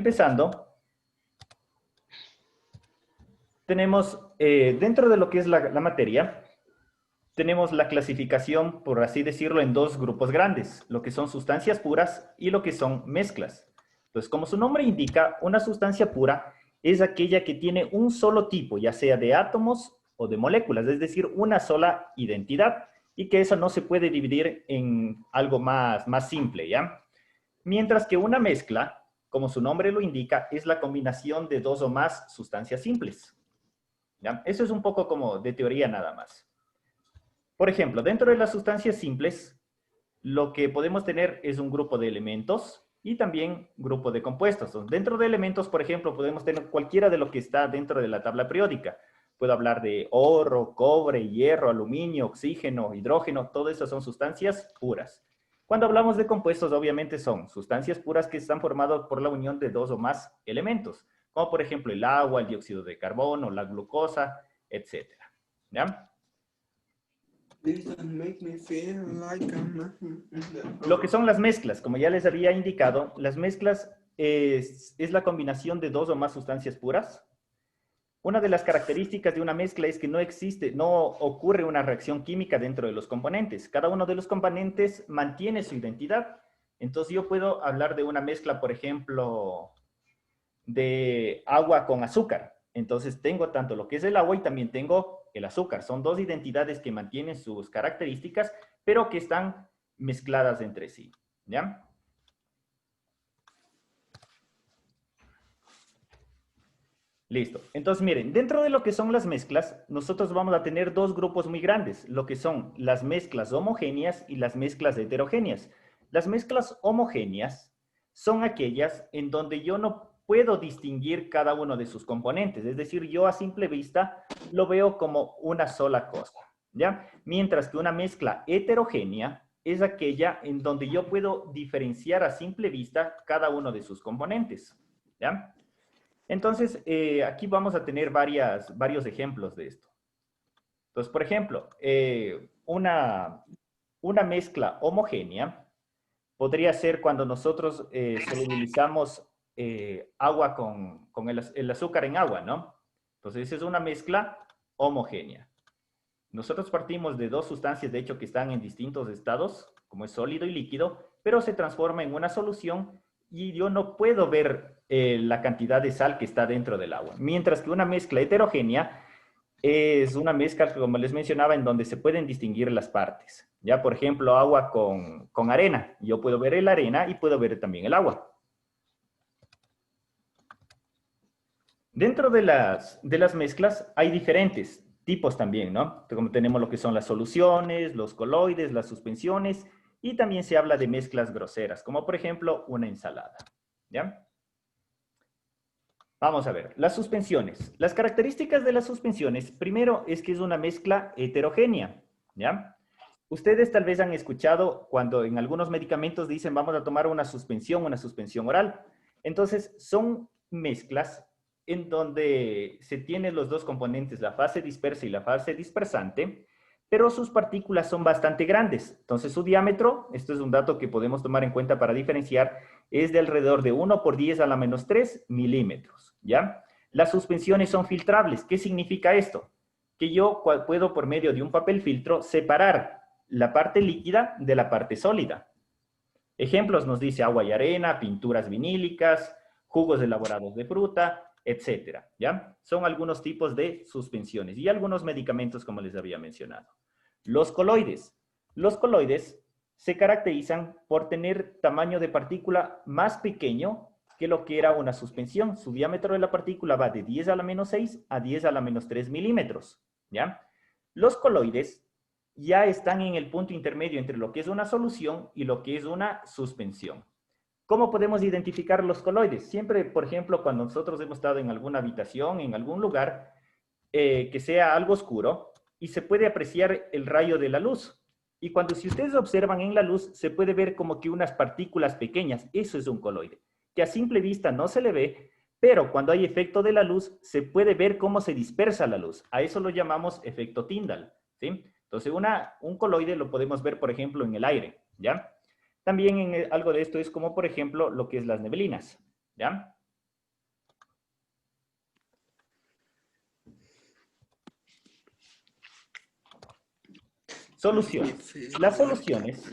empezando, tenemos dentro de lo que es la materia, tenemos la clasificación, por así decirlo, en dos grupos grandes, lo que son sustancias puras y lo que son mezclas. Entonces, como su nombre indica, una sustancia pura es aquella que tiene un solo tipo, ya sea de átomos o de moléculas, es decir, una sola identidad, y que eso no se puede dividir en algo más simple, ¿ya? Mientras que una mezcla, como su nombre lo indica, es la combinación de dos o más sustancias simples, ¿ya? Eso es un poco como de teoría nada más. Por ejemplo, dentro de las sustancias simples, lo que podemos tener es un grupo de elementos y también grupo de compuestos. Dentro de elementos, por ejemplo, podemos tener cualquiera de lo que está dentro de la tabla periódica. Puedo hablar de oro, cobre, hierro, aluminio, oxígeno, hidrógeno, todo eso son sustancias puras. Cuando hablamos de compuestos, obviamente son sustancias puras que están formadas por la unión de dos o más elementos, como por ejemplo el agua, el dióxido de carbono, la glucosa, etcétera. ¿Ya? Lo que son las mezclas, como ya les había indicado, las mezclas es la combinación de dos o más sustancias puras. Una de las características de una mezcla es que no ocurre una reacción química dentro de los componentes. Cada uno de los componentes mantiene su identidad. Entonces yo puedo hablar de una mezcla, por ejemplo, de agua con azúcar. Entonces tengo tanto lo que es el agua y también tengo el azúcar. Son dos identidades que mantienen sus características, pero que están mezcladas entre sí. ¿Ya? Listo. Entonces, miren, dentro de lo que son las mezclas, nosotros vamos a tener dos grupos muy grandes, lo que son las mezclas homogéneas y las mezclas heterogéneas. Las mezclas homogéneas son aquellas en donde yo no puedo distinguir cada uno de sus componentes, es decir, yo a simple vista lo veo como una sola cosa, ¿ya? Mientras que una mezcla heterogénea es aquella en donde yo puedo diferenciar a simple vista cada uno de sus componentes, ¿ya? Entonces, aquí vamos a tener varios ejemplos de esto. Entonces, por ejemplo, una mezcla homogénea podría ser cuando nosotros solubilizamos agua con el azúcar en agua, ¿no? Entonces, esa es una mezcla homogénea. Nosotros partimos de dos sustancias, de hecho, que están en distintos estados, como es sólido y líquido, pero se transforma en una solución y yo no puedo ver la cantidad de sal que está dentro del agua. Mientras que una mezcla heterogénea es una mezcla, como les mencionaba, en donde se pueden distinguir las partes. Ya, por ejemplo, agua con arena. Yo puedo ver la arena y puedo ver también el agua. Dentro de las mezclas hay diferentes tipos también, ¿no? Como tenemos lo que son las soluciones, los coloides, las suspensiones, y también se habla de mezclas groseras, como por ejemplo una ensalada, ¿ya? Vamos a ver, las suspensiones. Las características de las suspensiones, primero es que es una mezcla heterogénea, ¿ya? Ustedes tal vez han escuchado cuando en algunos medicamentos dicen vamos a tomar una suspensión oral. Entonces, son mezclas en donde se tienen los dos componentes, la fase dispersa y la fase dispersante, pero sus partículas son bastante grandes. Entonces, su diámetro, esto es un dato que podemos tomar en cuenta para diferenciar, es de alrededor de 1 por 10 a la menos 3 milímetros, ¿ya? Las suspensiones son filtrables. ¿Qué significa esto? Que yo puedo, por medio de un papel filtro, separar la parte líquida de la parte sólida. Ejemplos nos dice agua y arena, pinturas vinílicas, jugos elaborados de fruta, etcétera, ¿ya? Son algunos tipos de suspensiones y algunos medicamentos como les había mencionado. Los coloides. Los coloides se caracterizan por tener tamaño de partícula más pequeño que lo que era una suspensión. Su diámetro de la partícula va de 10 a la menos 6 a 10 a la menos 3 milímetros, ¿ya? Los coloides ya están en el punto intermedio entre lo que es una solución y lo que es una suspensión. ¿Cómo podemos identificar los coloides? Siempre, por ejemplo, cuando nosotros hemos estado en alguna habitación, en algún lugar, que sea algo oscuro, y se puede apreciar el rayo de la luz. Y cuando si ustedes observan en la luz, se puede ver como que unas partículas pequeñas. Eso es un coloide, que a simple vista no se le ve, pero cuando hay efecto de la luz, se puede ver cómo se dispersa la luz. A eso lo llamamos efecto Tyndall, ¿sí? Entonces, un coloide lo podemos ver, por ejemplo, en el aire, ¿ya? También algo de esto es como, por ejemplo, lo que es las neblinas, ¿ya? Soluciones. Las soluciones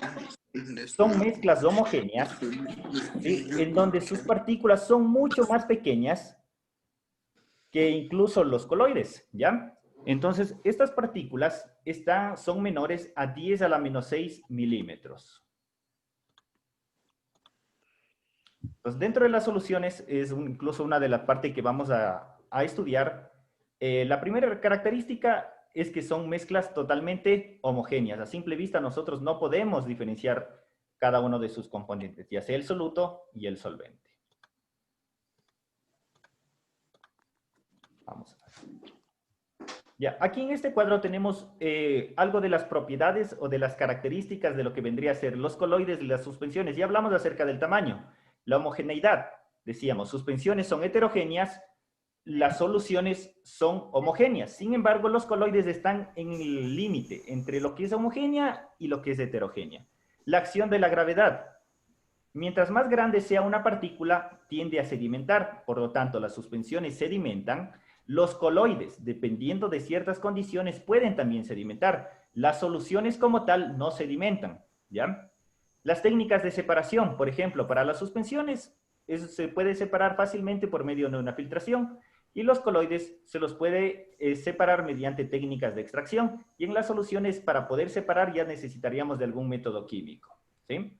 son mezclas homogéneas, ¿sí? En donde sus partículas son mucho más pequeñas que incluso los coloides, ¿ya? Entonces, estas partículas son menores a 10 a la menos 6 milímetros. Entonces, dentro de las soluciones es incluso una de las partes que vamos a estudiar. La primera característica es que son mezclas totalmente homogéneas. A simple vista nosotros no podemos diferenciar cada uno de sus componentes, ya sea el soluto y el solvente. Vamos a ver. Ya, aquí en este cuadro tenemos algo de las propiedades o de las características de lo que vendría a ser los coloides y las suspensiones. Ya hablamos acerca del tamaño. La homogeneidad, decíamos, suspensiones son heterogéneas, las soluciones son homogéneas. Sin embargo, los coloides están en el límite entre lo que es homogénea y lo que es heterogénea. La acción de la gravedad. Mientras más grande sea una partícula, tiende a sedimentar. Por lo tanto, las suspensiones sedimentan. Los coloides, dependiendo de ciertas condiciones, pueden también sedimentar. Las soluciones como tal no sedimentan, ¿ya? Las técnicas de separación, por ejemplo, para las suspensiones, se puede separar fácilmente por medio de una filtración y los coloides se los puede separar mediante técnicas de extracción. Y en las soluciones, para poder separar, ya necesitaríamos de algún método químico, ¿sí?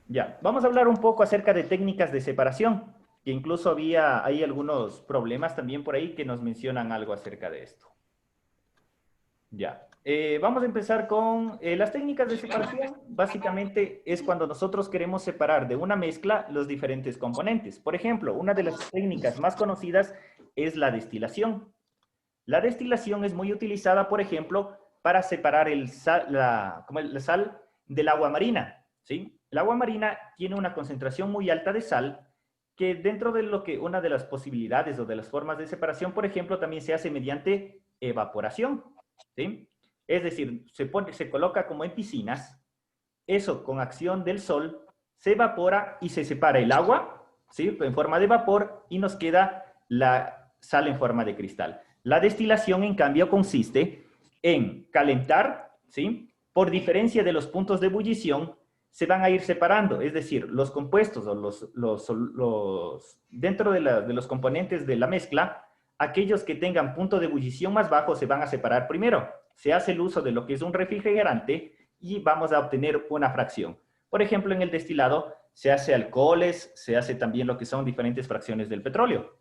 Ya, vamos a hablar un poco acerca de técnicas de separación, que incluso hay algunos problemas también por ahí que nos mencionan algo acerca de esto. Ya, vamos a empezar con las técnicas de separación. Básicamente es cuando nosotros queremos separar de una mezcla los diferentes componentes. Por ejemplo, una de las técnicas más conocidas es la destilación. La destilación es muy utilizada, por ejemplo, para separar la sal del agua marina, ¿sí? El agua marina tiene una concentración muy alta de sal que dentro de lo que una de las posibilidades o de las formas de separación, por ejemplo, también se hace mediante evaporación, ¿sí? Es decir, se coloca como en piscinas, eso con acción del sol se evapora y se separa el agua, ¿sí? En forma de vapor y nos queda la sal en forma de cristal. La destilación, en cambio, consiste en calentar, ¿sí? Por diferencia de los puntos de ebullición, se van a ir separando, es decir, los compuestos o dentro de los componentes de la mezcla, aquellos que tengan punto de ebullición más bajo se van a separar primero. Se hace el uso de lo que es un refrigerante y vamos a obtener una fracción. Por ejemplo, en el destilado se hace alcoholes, se hace también lo que son diferentes fracciones del petróleo.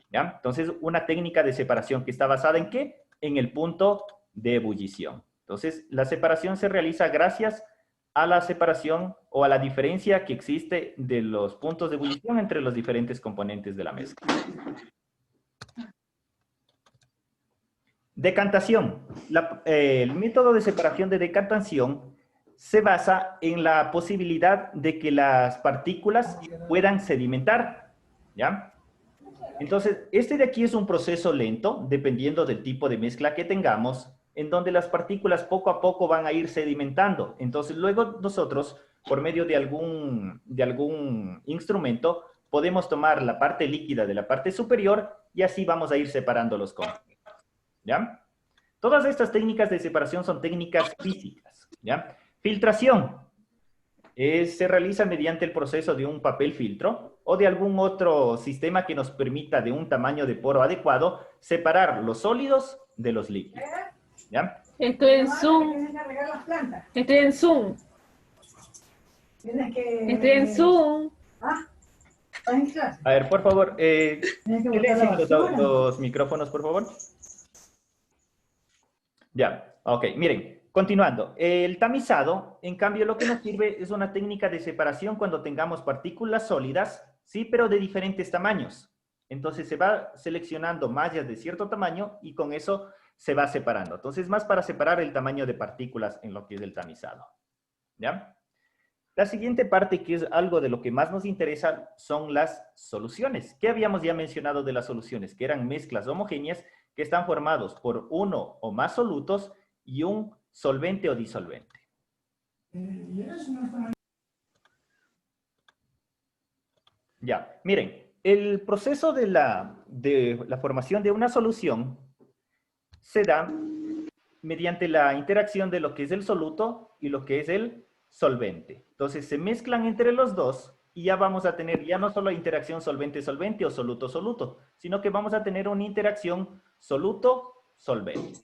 ¿Ya? Entonces, una técnica de separación que está basada en ¿qué? En el punto de ebullición. Entonces, la separación se realiza gracias a la separación o a la diferencia que existe de los puntos de ebullición entre los diferentes componentes de la mezcla. Decantación. El método de separación de decantación se basa en la posibilidad de que las partículas puedan sedimentar, ¿ya? Entonces, este de aquí es un proceso lento, dependiendo del tipo de mezcla que tengamos, en donde las partículas poco a poco van a ir sedimentando. Entonces, luego nosotros, por medio de algún instrumento, podemos tomar la parte líquida de la parte superior y así vamos a ir separando los compuestos, ¿ya? Todas estas técnicas de separación son técnicas físicas, ¿ya? Filtración. Se realiza mediante el proceso de un papel filtro o de algún otro sistema que nos permita de un tamaño de poro adecuado separar los sólidos de los líquidos, ¿ya? Estoy en Zoom. Estoy en Zoom. Estoy en Zoom. A ver, por favor, silencien los micrófonos, por favor. Ya, ok, miren, continuando. El tamizado, en cambio, lo que nos sirve es una técnica de separación cuando tengamos partículas sólidas, sí, pero de diferentes tamaños. Entonces se va seleccionando mallas de cierto tamaño y con eso se va separando. Entonces, más para separar el tamaño de partículas en lo que es el tamizado. ¿Ya? La siguiente parte, que es algo de lo que más nos interesa, son las soluciones. ¿Qué habíamos ya mencionado de las soluciones? Que eran mezclas homogéneas que están formados por uno o más solutos y un solvente o disolvente. Ya, miren, el proceso de la formación de una solución se da mediante la interacción de lo que es el soluto y lo que es el solvente. Entonces se mezclan entre los dos y ya vamos a tener ya no solo interacción solvente-solvente o soluto-soluto, sino que vamos a tener una interacción soluto-solvente.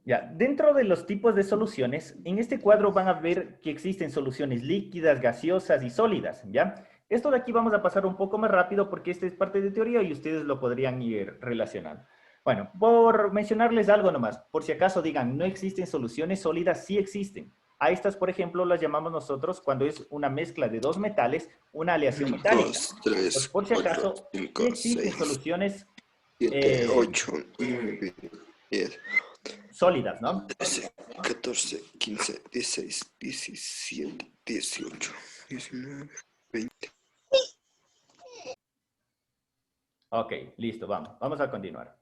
Ya, dentro de los tipos de soluciones, en este cuadro van a ver que existen soluciones líquidas, gaseosas y sólidas, ¿ya? Esto de aquí vamos a pasar un poco más rápido porque esta es parte de teoría y ustedes lo podrían ir relacionando. Bueno, por mencionarles algo nomás, por si acaso digan, no existen soluciones sólidas, sí existen. A estas, por ejemplo, las llamamos nosotros cuando es una mezcla de dos metales, una aleación metálica. 2, 3, Entonces, por si acaso, 4, 5, sí existen 6, soluciones 7, 8, 9, 10, sólidas, ¿no? 13, 14, 15, 16, 17, 18, 19, 20. Ok, listo, vamos a continuar.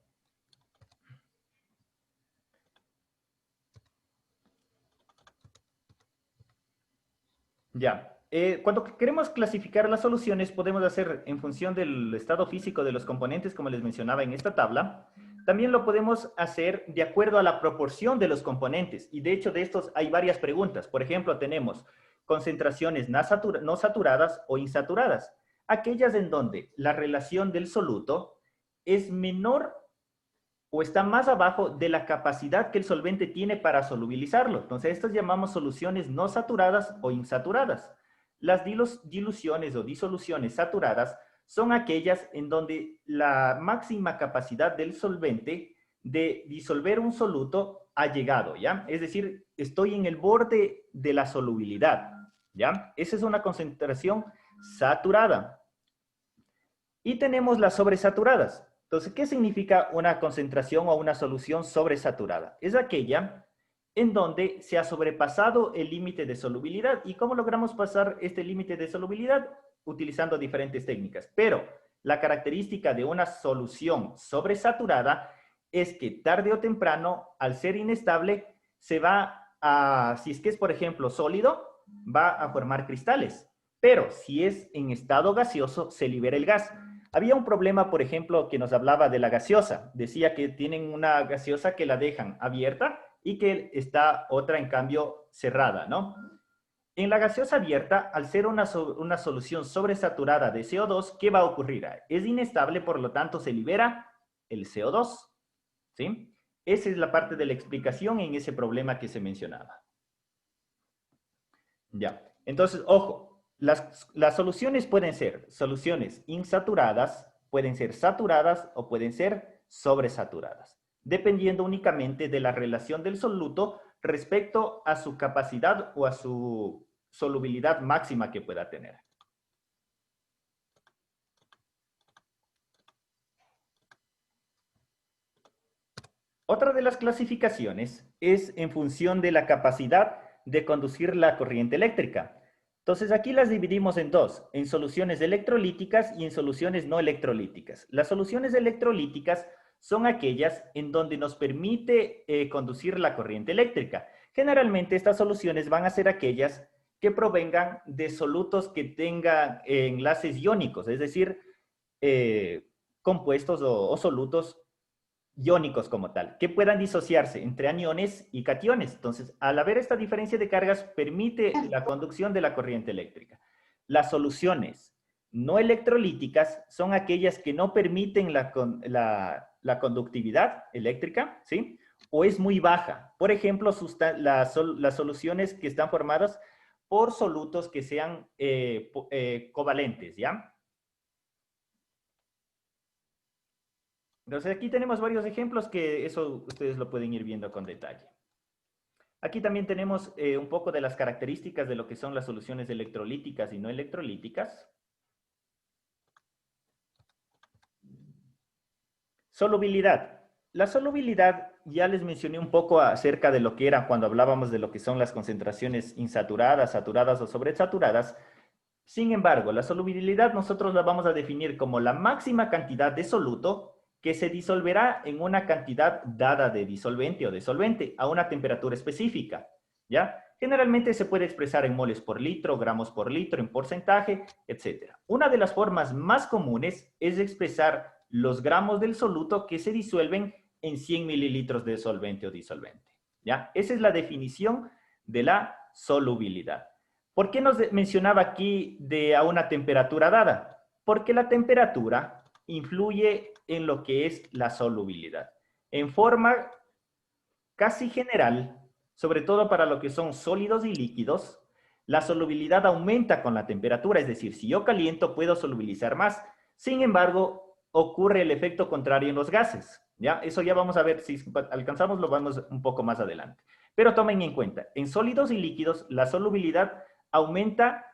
Ya, cuando queremos clasificar las soluciones podemos hacer en función del estado físico de los componentes, como les mencionaba en esta tabla. También lo podemos hacer de acuerdo a la proporción de los componentes. Y de hecho de estos hay varias preguntas. Por ejemplo, tenemos concentraciones no saturadas o insaturadas. Aquellas en donde la relación del soluto es menor o está más abajo de la capacidad que el solvente tiene para solubilizarlo. Entonces, estas llamamos soluciones no saturadas o insaturadas. Las diluciones o disoluciones saturadas son aquellas en donde la máxima capacidad del solvente de disolver un soluto ha llegado, ¿ya? Es decir, estoy en el borde de la solubilidad, ¿ya? Esa es una concentración saturada. Y tenemos las sobresaturadas. Entonces, ¿qué significa una concentración o una solución sobresaturada? Es aquella en donde se ha sobrepasado el límite de solubilidad. ¿Y cómo logramos pasar este límite de solubilidad? Utilizando diferentes técnicas. Pero la característica de una solución sobresaturada es que tarde o temprano, al ser inestable, se va a, si es que es, por ejemplo, sólido, va a formar cristales. Pero si es en estado gaseoso, se libera el gas. Había un problema, por ejemplo, que nos hablaba de la gaseosa. Decía que tienen una gaseosa que la dejan abierta y que está otra, en cambio, cerrada, ¿no? En la gaseosa abierta, al ser una solución sobresaturada de CO2, ¿qué va a ocurrir? Es inestable, por lo tanto, se libera el CO2, ¿sí? Esa es la parte de la explicación en ese problema que se mencionaba. Ya, entonces, ojo. Las soluciones pueden ser soluciones insaturadas, pueden ser saturadas o pueden ser sobresaturadas, dependiendo únicamente de la relación del soluto respecto a su capacidad o a su solubilidad máxima que pueda tener. Otra de las clasificaciones es en función de la capacidad de conducir la corriente eléctrica. Entonces aquí las dividimos en dos, en soluciones electrolíticas y en soluciones no electrolíticas. Las soluciones electrolíticas son aquellas en donde nos permite conducir la corriente eléctrica. Generalmente estas soluciones van a ser aquellas que provengan de solutos que tengan enlaces iónicos, es decir, compuestos o solutos iónicos como tal, que puedan disociarse entre aniones y cationes. Entonces, al haber esta diferencia de cargas, permite la conducción de la corriente eléctrica. Las soluciones no electrolíticas son aquellas que no permiten la conductividad eléctrica, ¿sí? O es muy baja. Por ejemplo, las soluciones que están formadas por solutos que sean covalentes, ¿ya? Entonces aquí tenemos varios ejemplos que eso ustedes lo pueden ir viendo con detalle. Aquí también tenemos un poco de las características de lo que son las soluciones electrolíticas y no electrolíticas. Solubilidad. La solubilidad, ya les mencioné un poco acerca de lo que era cuando hablábamos de lo que son las concentraciones insaturadas, saturadas o sobresaturadas. Sin embargo, la solubilidad nosotros la vamos a definir como la máxima cantidad de soluto que se disolverá en una cantidad dada de disolvente o de solvente a una temperatura específica, ¿ya? Generalmente se puede expresar en moles por litro, gramos por litro, en porcentaje, etc. Una de las formas más comunes es expresar los gramos del soluto que se disuelven en 100 mililitros de solvente o disolvente. ¿Ya? Esa es la definición de la solubilidad. ¿Por qué nos mencionaba aquí a una temperatura dada? Porque la temperatura influye en lo que es la solubilidad. En forma casi general, sobre todo para lo que son sólidos y líquidos, la solubilidad aumenta con la temperatura, es decir, si yo caliento puedo solubilizar más. Sin embargo, ocurre el efecto contrario en los gases. ¿Ya? Eso ya vamos a ver, si alcanzamos lo vamos un poco más adelante. Pero tomen en cuenta, en sólidos y líquidos la solubilidad aumenta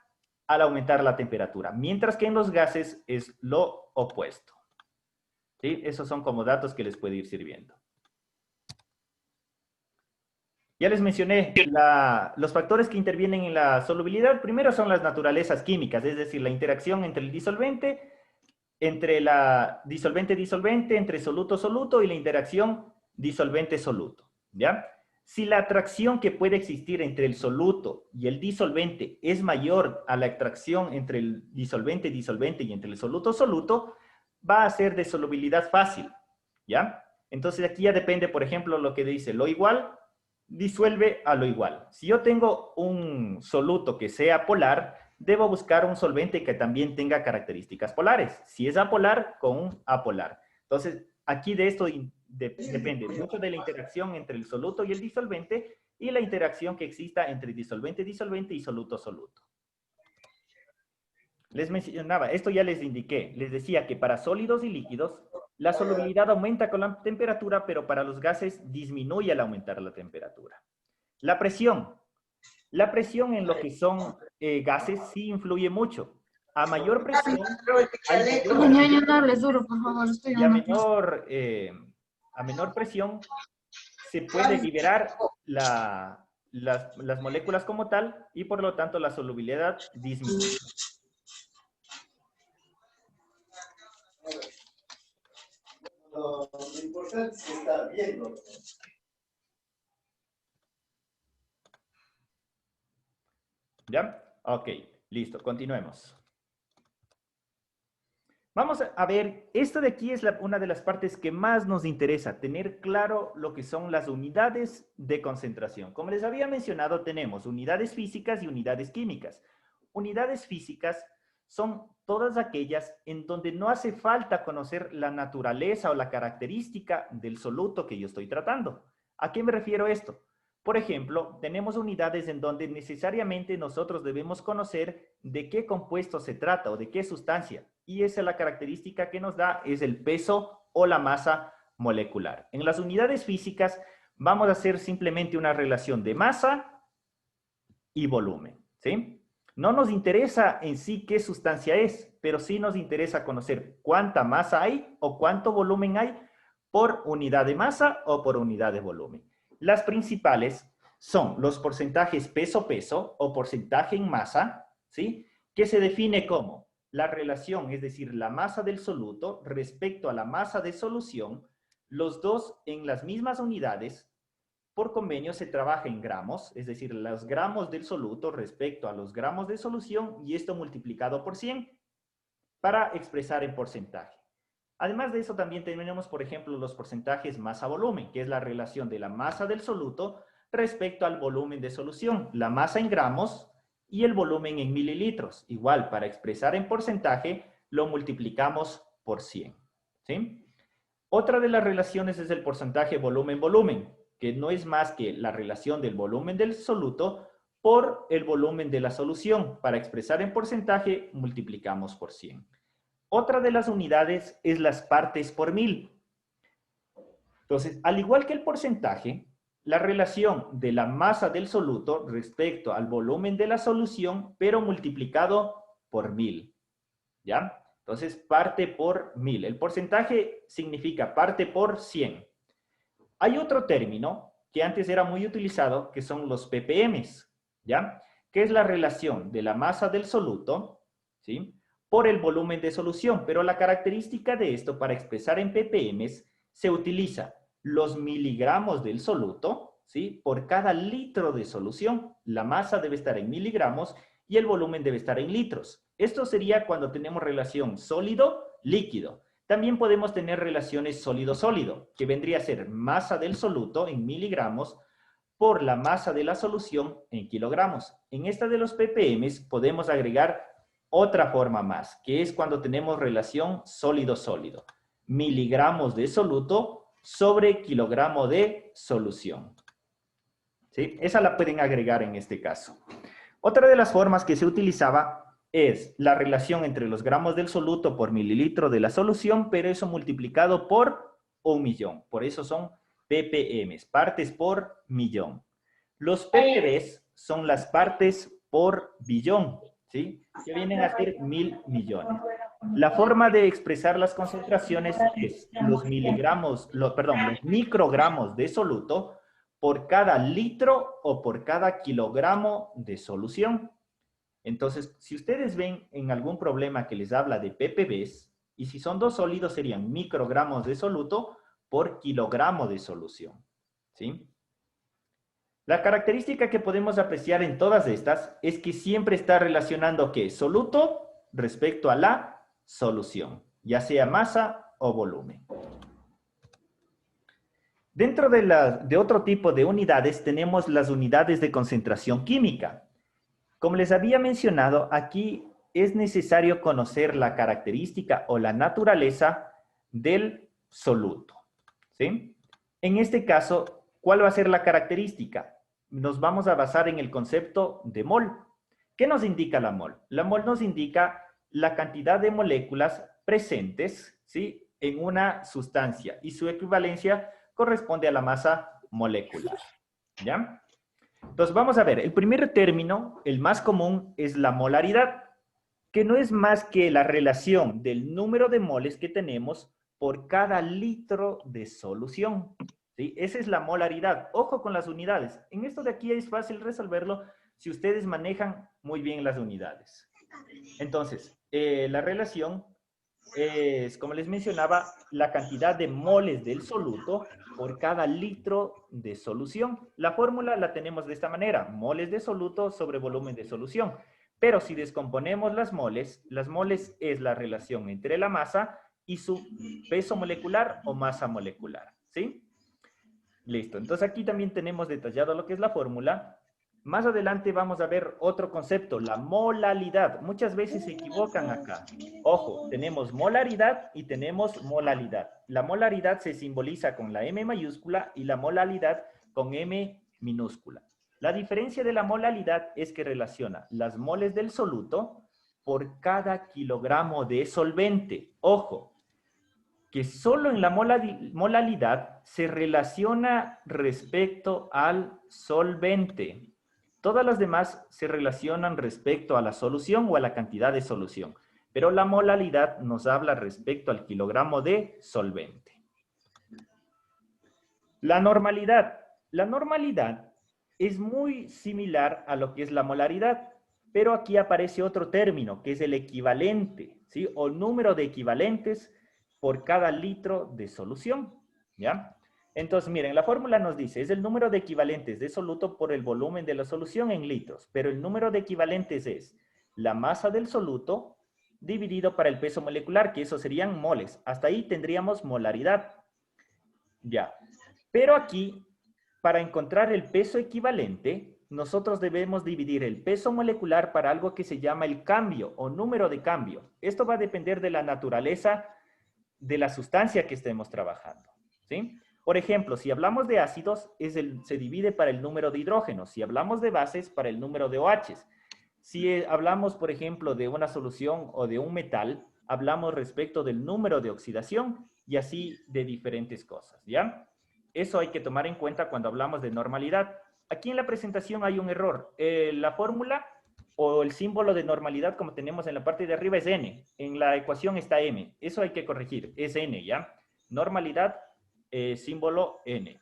al aumentar la temperatura, mientras que en los gases es lo opuesto. ¿Sí? Esos son como datos que les puede ir sirviendo. Ya les mencioné los factores que intervienen en la solubilidad. Primero son las naturalezas químicas, es decir, la interacción entre el disolvente, entre la disolvente-disolvente, entre soluto-soluto y la interacción disolvente-soluto. ¿Ya? Si la atracción que puede existir entre el soluto y el disolvente es mayor a la atracción entre el disolvente-disolvente y entre el soluto-soluto, va a ser de solubilidad fácil. ¿Ya? Entonces aquí ya depende, por ejemplo, lo que dice lo igual disuelve a lo igual. Si yo tengo un soluto que sea polar, debo buscar un solvente que también tenga características polares. Si es apolar, con un apolar. Entonces, aquí de esto depende mucho de la interacción entre el soluto y el disolvente y la interacción que exista entre disolvente-disolvente y soluto-soluto. Les mencionaba, esto ya les indiqué, les decía que para sólidos y líquidos, la solubilidad aumenta con la temperatura, pero para los gases disminuye al aumentar la temperatura. La presión. La presión en lo que son gases sí influye mucho. A mayor presión, a menor presión se puede liberar las moléculas como tal y por lo tanto la solubilidad disminuye. Lo importante es estar viendo. ¿Ya? Ok, listo, continuemos. Vamos a ver, esto de aquí es una de las partes que más nos interesa, tener claro lo que son las unidades de concentración. Como les había mencionado, tenemos unidades físicas y unidades químicas. Unidades físicas son todas aquellas en donde no hace falta conocer la naturaleza o la característica del soluto que yo estoy tratando. ¿A qué me refiero esto? Por ejemplo, tenemos unidades en donde necesariamente nosotros debemos conocer de qué compuesto se trata o de qué sustancia. Y esa es la característica que nos da, es el peso o la masa molecular. En las unidades físicas vamos a hacer simplemente una relación de masa y volumen, ¿sí? No nos interesa en sí qué sustancia es, pero sí nos interesa conocer cuánta masa hay o cuánto volumen hay por unidad de masa o por unidad de volumen. Las principales son los porcentajes peso-peso o porcentaje en masa, ¿sí? Que se define como la relación, es decir, la masa del soluto respecto a la masa de solución, los dos en las mismas unidades. Por convenio se trabaja en gramos, es decir, los gramos del soluto respecto a los gramos de solución y esto multiplicado por 100 para expresar en porcentaje. Además de eso también tenemos, por ejemplo, los porcentajes masa-volumen, que es la relación de la masa del soluto respecto al volumen de solución, la masa en gramos y el volumen en mililitros. Igual, para expresar en porcentaje, lo multiplicamos por 100. ¿Sí? Otra de las relaciones es el porcentaje volumen-volumen, que no es más que la relación del volumen del soluto por el volumen de la solución. Para expresar en porcentaje, multiplicamos por 100. Otra de las unidades es las partes por mil. Entonces, al igual que el porcentaje, la relación de la masa del soluto respecto al volumen de la solución, pero multiplicado por 1000. ¿Ya? Entonces, parte por 1000. El porcentaje significa parte por 100. Hay otro término que antes era muy utilizado, que son los ppms, ¿ya? Que es la relación de la masa del soluto, ¿sí? Por el volumen de solución, pero la característica de esto para expresar en ppm se utiliza los miligramos del soluto, ¿sí? Por cada litro de solución, la masa debe estar en miligramos y el volumen debe estar en litros. Esto sería cuando tenemos relación sólido-líquido. También podemos tener relaciones sólido-sólido, que vendría a ser masa del soluto en miligramos por la masa de la solución en kilogramos. En esta de los ppm podemos agregar otra forma más, que es cuando tenemos relación sólido-sólido. Miligramos de soluto sobre kilogramo de solución. ¿Sí? Esa la pueden agregar en este caso. Otra de las formas que se utilizaba es la relación entre los gramos del soluto por mililitro de la solución, pero eso multiplicado por 1.000.000. Por eso son ppm, partes por millón. Los ppbs son las partes por billón, ¿sí? Que vienen a ser 1.000 millones. La forma de expresar las concentraciones es los microgramos de soluto por cada litro o por cada kilogramo de solución. Entonces, si ustedes ven en algún problema que les habla de ppbs, y si son dos sólidos serían microgramos de soluto por kilogramo de solución, ¿sí? La característica que podemos apreciar en todas estas es que siempre está relacionando ¿qué? Soluto respecto a la solución, ya sea masa o volumen. Dentro de otro tipo de unidades tenemos las unidades de concentración química. Como les había mencionado, aquí es necesario conocer la característica o la naturaleza del soluto, ¿sí? En este caso, ¿cuál va a ser la característica? Nos vamos a basar en el concepto de mol. ¿Qué nos indica la mol? La mol nos indica la cantidad de moléculas presentes, ¿sí? En una sustancia y su equivalencia corresponde a la masa molecular, ¿ya? Entonces vamos a ver, el primer término, el más común, es la molaridad, que no es más que la relación del número de moles que tenemos por cada litro de solución, ¿sí? Esa es la molaridad. Ojo con las unidades. En esto de aquí es fácil resolverlo si ustedes manejan muy bien las unidades. Entonces, la relación es, como les mencionaba, la cantidad de moles del soluto por cada litro de solución. La fórmula la tenemos de esta manera, moles de soluto sobre volumen de solución. Pero si descomponemos las moles es la relación entre la masa y su peso molecular o masa molecular, ¿sí? Listo, entonces aquí también tenemos detallado lo que es la fórmula. Más adelante vamos a ver otro concepto, la molalidad. Muchas veces se equivocan acá. Ojo, tenemos molaridad y tenemos molalidad. La molaridad se simboliza con la M mayúscula y la molalidad con M minúscula. La diferencia de la molalidad es que relaciona las moles del soluto por cada kilogramo de solvente. Ojo, que solo en la molalidad se relaciona respecto al solvente. Todas las demás se relacionan respecto a la solución o a la cantidad de solución, pero la molalidad nos habla respecto al kilogramo de solvente. La normalidad. La normalidad es muy similar a lo que es la molaridad, pero aquí aparece otro término, que es el equivalente, ¿sí? O número de equivalentes por cada litro de solución, ¿ya? Entonces, miren, la fórmula nos dice, es el número de equivalentes de soluto por el volumen de la solución en litros, pero el número de equivalentes es la masa del soluto dividido para el peso molecular, que eso serían moles. Hasta ahí tendríamos molaridad. Ya. Pero aquí, para encontrar el peso equivalente, nosotros debemos dividir el peso molecular para algo que se llama el cambio o número de cambio. Esto va a depender de la naturaleza de la sustancia que estemos trabajando, ¿sí? Por ejemplo, si hablamos de ácidos, se divide para el número de hidrógenos. Si hablamos de bases, para el número de OHs. Si hablamos, por ejemplo, de una solución o de un metal, hablamos respecto del número de oxidación y así de diferentes cosas, ¿ya? Eso hay que tomar en cuenta cuando hablamos de normalidad. Aquí en la presentación hay un error. La fórmula o el símbolo de normalidad, como tenemos en la parte de arriba, es N. En la ecuación está M. Eso hay que corregir. Es N, ¿ya? Normalidad, símbolo N.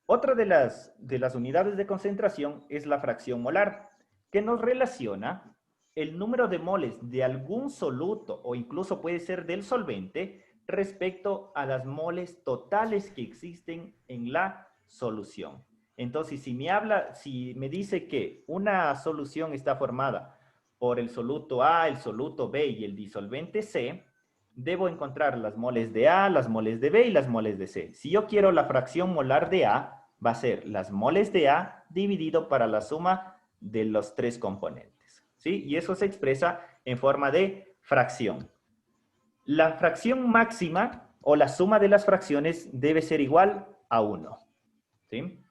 Otra de las unidades de concentración es la fracción molar, que nos relaciona el número de moles de algún soluto o incluso puede ser del solvente respecto a las moles totales que existen en la solución. Entonces, si me dice que una solución está formada por el soluto A, el soluto B y el disolvente C, debo encontrar las moles de A, las moles de B y las moles de C. Si yo quiero la fracción molar de A, va a ser las moles de A dividido para la suma de los tres componentes, ¿sí? Y eso se expresa en forma de fracción. La fracción máxima o la suma de las fracciones debe ser igual a 1, ¿sí?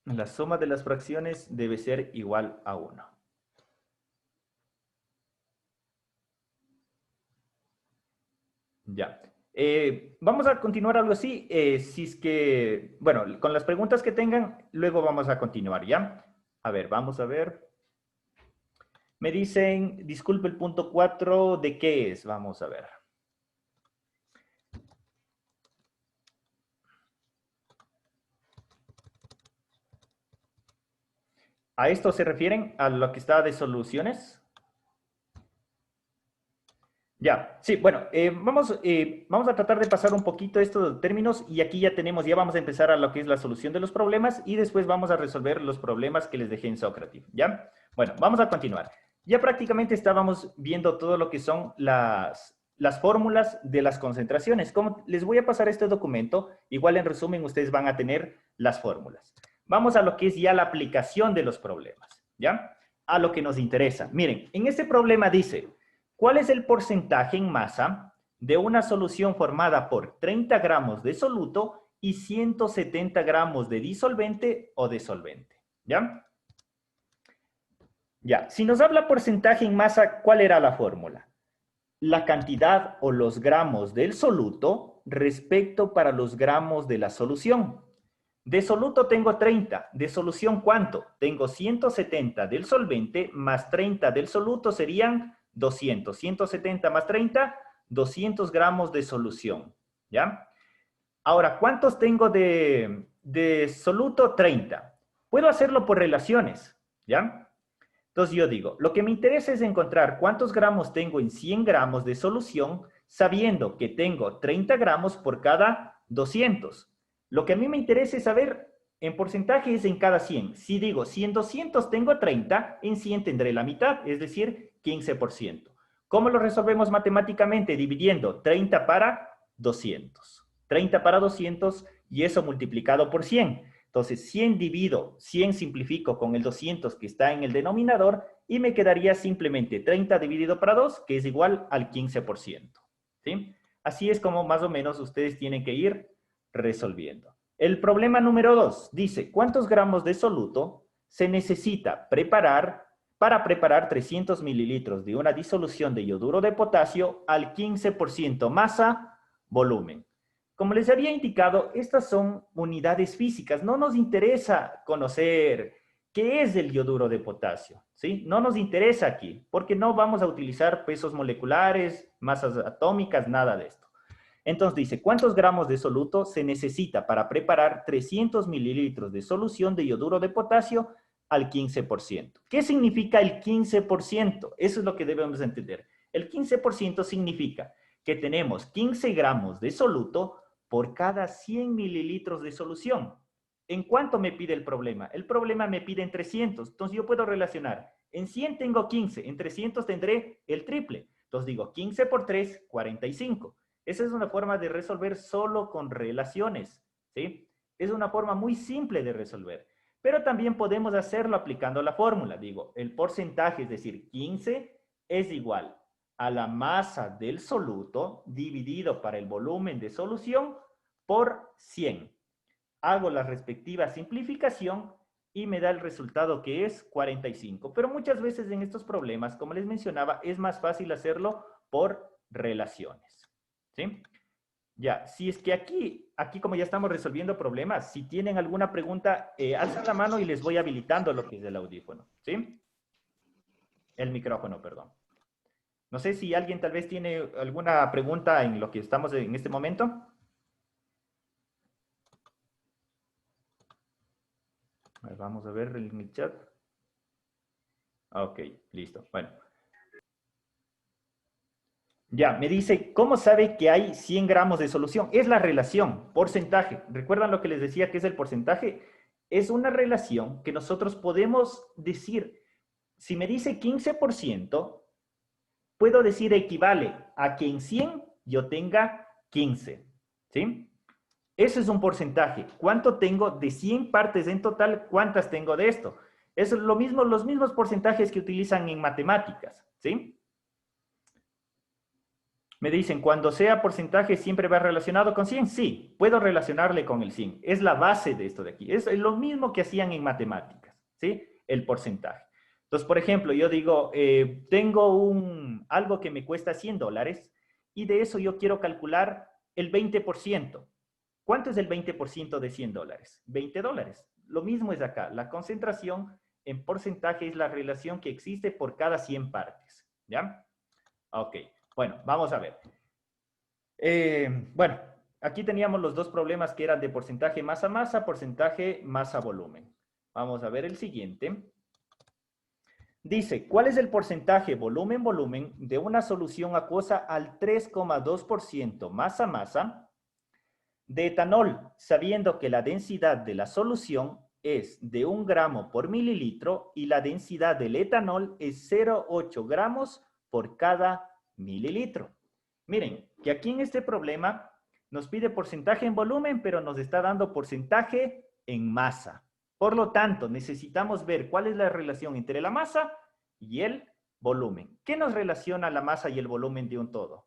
La suma de las fracciones debe ser igual a 1. Ya. Vamos a continuar algo así. Si es que, bueno, con las preguntas que tengan, luego vamos a continuar, ¿ya? A ver, vamos a ver. Me dicen, disculpe el punto 4, ¿de qué es? Vamos a ver. ¿A esto se refieren? ¿A lo que está de soluciones? Ya, sí, bueno, vamos a tratar de pasar un poquito estos términos y aquí ya vamos a empezar a lo que es la solución de los problemas y después vamos a resolver los problemas que les dejé en Socrative, ¿ya? Bueno, vamos a continuar. Ya prácticamente estábamos viendo todo lo que son las fórmulas de las concentraciones. Como les voy a pasar este documento, igual en resumen ustedes van a tener las fórmulas. Vamos a lo que es ya la aplicación de los problemas, ¿ya? A lo que nos interesa. Miren, en este problema dice, ¿cuál es el porcentaje en masa de una solución formada por 30 gramos de soluto y 170 gramos de disolvente o de solvente? ¿Ya? Ya, si nos habla porcentaje en masa, ¿cuál era la fórmula? La cantidad o los gramos del soluto respecto para los gramos de la solución. De soluto tengo 30, de solución ¿cuánto? Tengo 170 del solvente más 30 del soluto serían 200. 170 más 30, 200 gramos de solución, ¿ya? Ahora, ¿cuántos tengo de soluto? 30. Puedo hacerlo por relaciones, ¿ya? Entonces yo digo, lo que me interesa es encontrar cuántos gramos tengo en 100 gramos de solución, sabiendo que tengo 30 gramos por cada 200. Lo que a mí me interesa es saber en porcentaje es en cada 100. Si digo, si en 200 tengo 30, en 100 tendré la mitad, es decir, 15%. ¿Cómo lo resolvemos matemáticamente? Dividiendo 30 para 200. 30 para 200 y eso multiplicado por 100. Entonces, 100 divido, 100 simplifico con el 200 que está en el denominador y me quedaría simplemente 30 dividido para 2, que es igual al 15%. ¿Sí? Así es como más o menos ustedes tienen que ir resolviendo. El problema número 2 dice, ¿cuántos gramos de soluto se necesita preparar para preparar 300 mililitros de una disolución de yoduro de potasio al 15% masa, volumen? Como les había indicado, estas son unidades físicas. No nos interesa conocer qué es el yoduro de potasio, ¿sí? No nos interesa aquí, porque no vamos a utilizar pesos moleculares, masas atómicas, nada de esto. Entonces dice, ¿cuántos gramos de soluto se necesita para preparar 300 mililitros de solución de yoduro de potasio al 15%? ¿Qué significa el 15%? Eso es lo que debemos entender. El 15% significa que tenemos 15 gramos de soluto por cada 100 mililitros de solución. ¿En cuánto me pide el problema? El problema me pide en 300. Entonces yo puedo relacionar. En 100 tengo 15, en 300 tendré el triple. Entonces digo 15 por 3, 45. Esa es una forma de resolver solo con relaciones, ¿sí? Es una forma muy simple de resolver. Pero también podemos hacerlo aplicando la fórmula. Digo, el porcentaje, es decir, 15 es igual a la masa del soluto dividido para el volumen de solución por 100. Hago la respectiva simplificación y me da el resultado que es 45. Pero muchas veces en estos problemas, como les mencionaba, es más fácil hacerlo por relaciones. ¿Sí? Ya, si es que aquí como ya estamos resolviendo problemas, si tienen alguna pregunta, alzan la mano y les voy habilitando lo que es el audífono. ¿Sí? El micrófono, perdón. No sé si alguien tal vez tiene alguna pregunta en lo que estamos en este momento. Vamos a ver en el chat. Ok, listo. Bueno. Ya, me dice, ¿cómo sabe que hay 100 gramos de solución? Es la relación, porcentaje. ¿Recuerdan lo que les decía que es el porcentaje? Es una relación que nosotros podemos decir, si me dice 15%, puedo decir equivale a que en 100 yo tenga 15, ¿sí? Ese es un porcentaje. ¿Cuánto tengo de 100 partes en total? ¿Cuántas tengo de esto? Es lo mismo, los mismos porcentajes que utilizan en matemáticas, ¿sí? Me dicen, cuando sea porcentaje, ¿siempre va relacionado con 100? Sí, puedo relacionarle con el 100. Es la base de esto de aquí. Es lo mismo que hacían en matemáticas, ¿sí? El porcentaje. Entonces, por ejemplo, yo digo, tengo algo que me cuesta $100 y de eso yo quiero calcular el 20%. ¿Cuánto es el 20% de $100? $20. Lo mismo es acá. La concentración en porcentaje es la relación que existe por cada 100 partes, ¿ya? Ok. Bueno, vamos a ver. Bueno, aquí teníamos los dos problemas que eran de porcentaje masa-masa, porcentaje masa-volumen. Vamos a ver el siguiente. Dice, ¿cuál es el porcentaje volumen-volumen de una solución acuosa al 3,2% masa-masa de etanol, sabiendo que la densidad de la solución es de 1 gramo por mililitro y la densidad del etanol es 0,8 gramos por cada mililitro? Miren, que aquí en este problema nos pide porcentaje en volumen, pero nos está dando porcentaje en masa. Por lo tanto, necesitamos ver cuál es la relación entre la masa y el volumen. ¿Qué nos relaciona la masa y el volumen de un todo?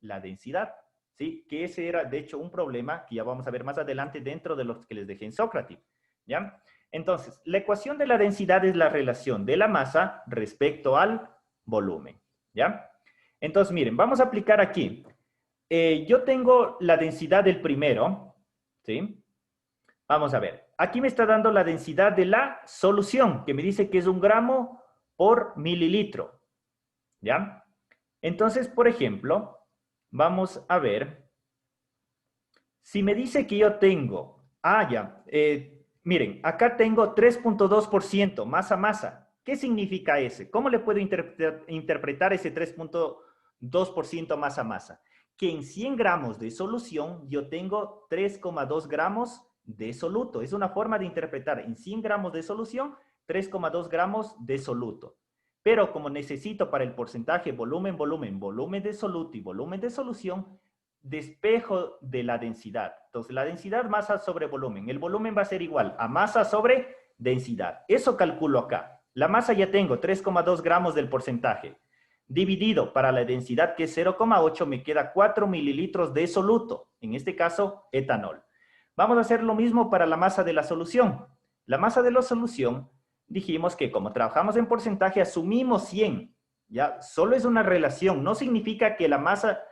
La densidad, ¿sí? Que ese era, de hecho, un problema que ya vamos a ver más adelante dentro de los que les dejé en Sócrates, ¿ya? Entonces, la ecuación de la densidad es la relación de la masa respecto al volumen, ¿ya? Entonces, miren, vamos a aplicar aquí. Yo tengo la densidad del primero, ¿sí? Vamos a ver. Aquí me está dando la densidad de la solución, que me dice que es 1 gramo por mililitro, ¿ya? Entonces, por ejemplo, vamos a ver. Si me dice que yo tengo, miren, acá tengo 3,2% masa-masa. ¿Qué significa ese? ¿Cómo le puedo interpretar ese 3,2% masa-masa? Que en 100 gramos de solución yo tengo 3,2 gramos de soluto. Es una forma de interpretar en 100 gramos de solución 3,2 gramos de soluto. Pero como necesito para el porcentaje volumen, volumen, volumen de soluto y volumen de solución, despejo de la densidad. Entonces, la densidad masa sobre volumen. El volumen va a ser igual a masa sobre densidad. Eso calculo acá. La masa ya tengo, 3,2 gramos del porcentaje. Dividido para la densidad, que es 0,8, me queda 4 mililitros de soluto. En este caso, etanol. Vamos a hacer lo mismo para la masa de la solución. La masa de la solución, dijimos que como trabajamos en porcentaje, asumimos 100. ¿Ya? Solo es una relación. No significa que la masa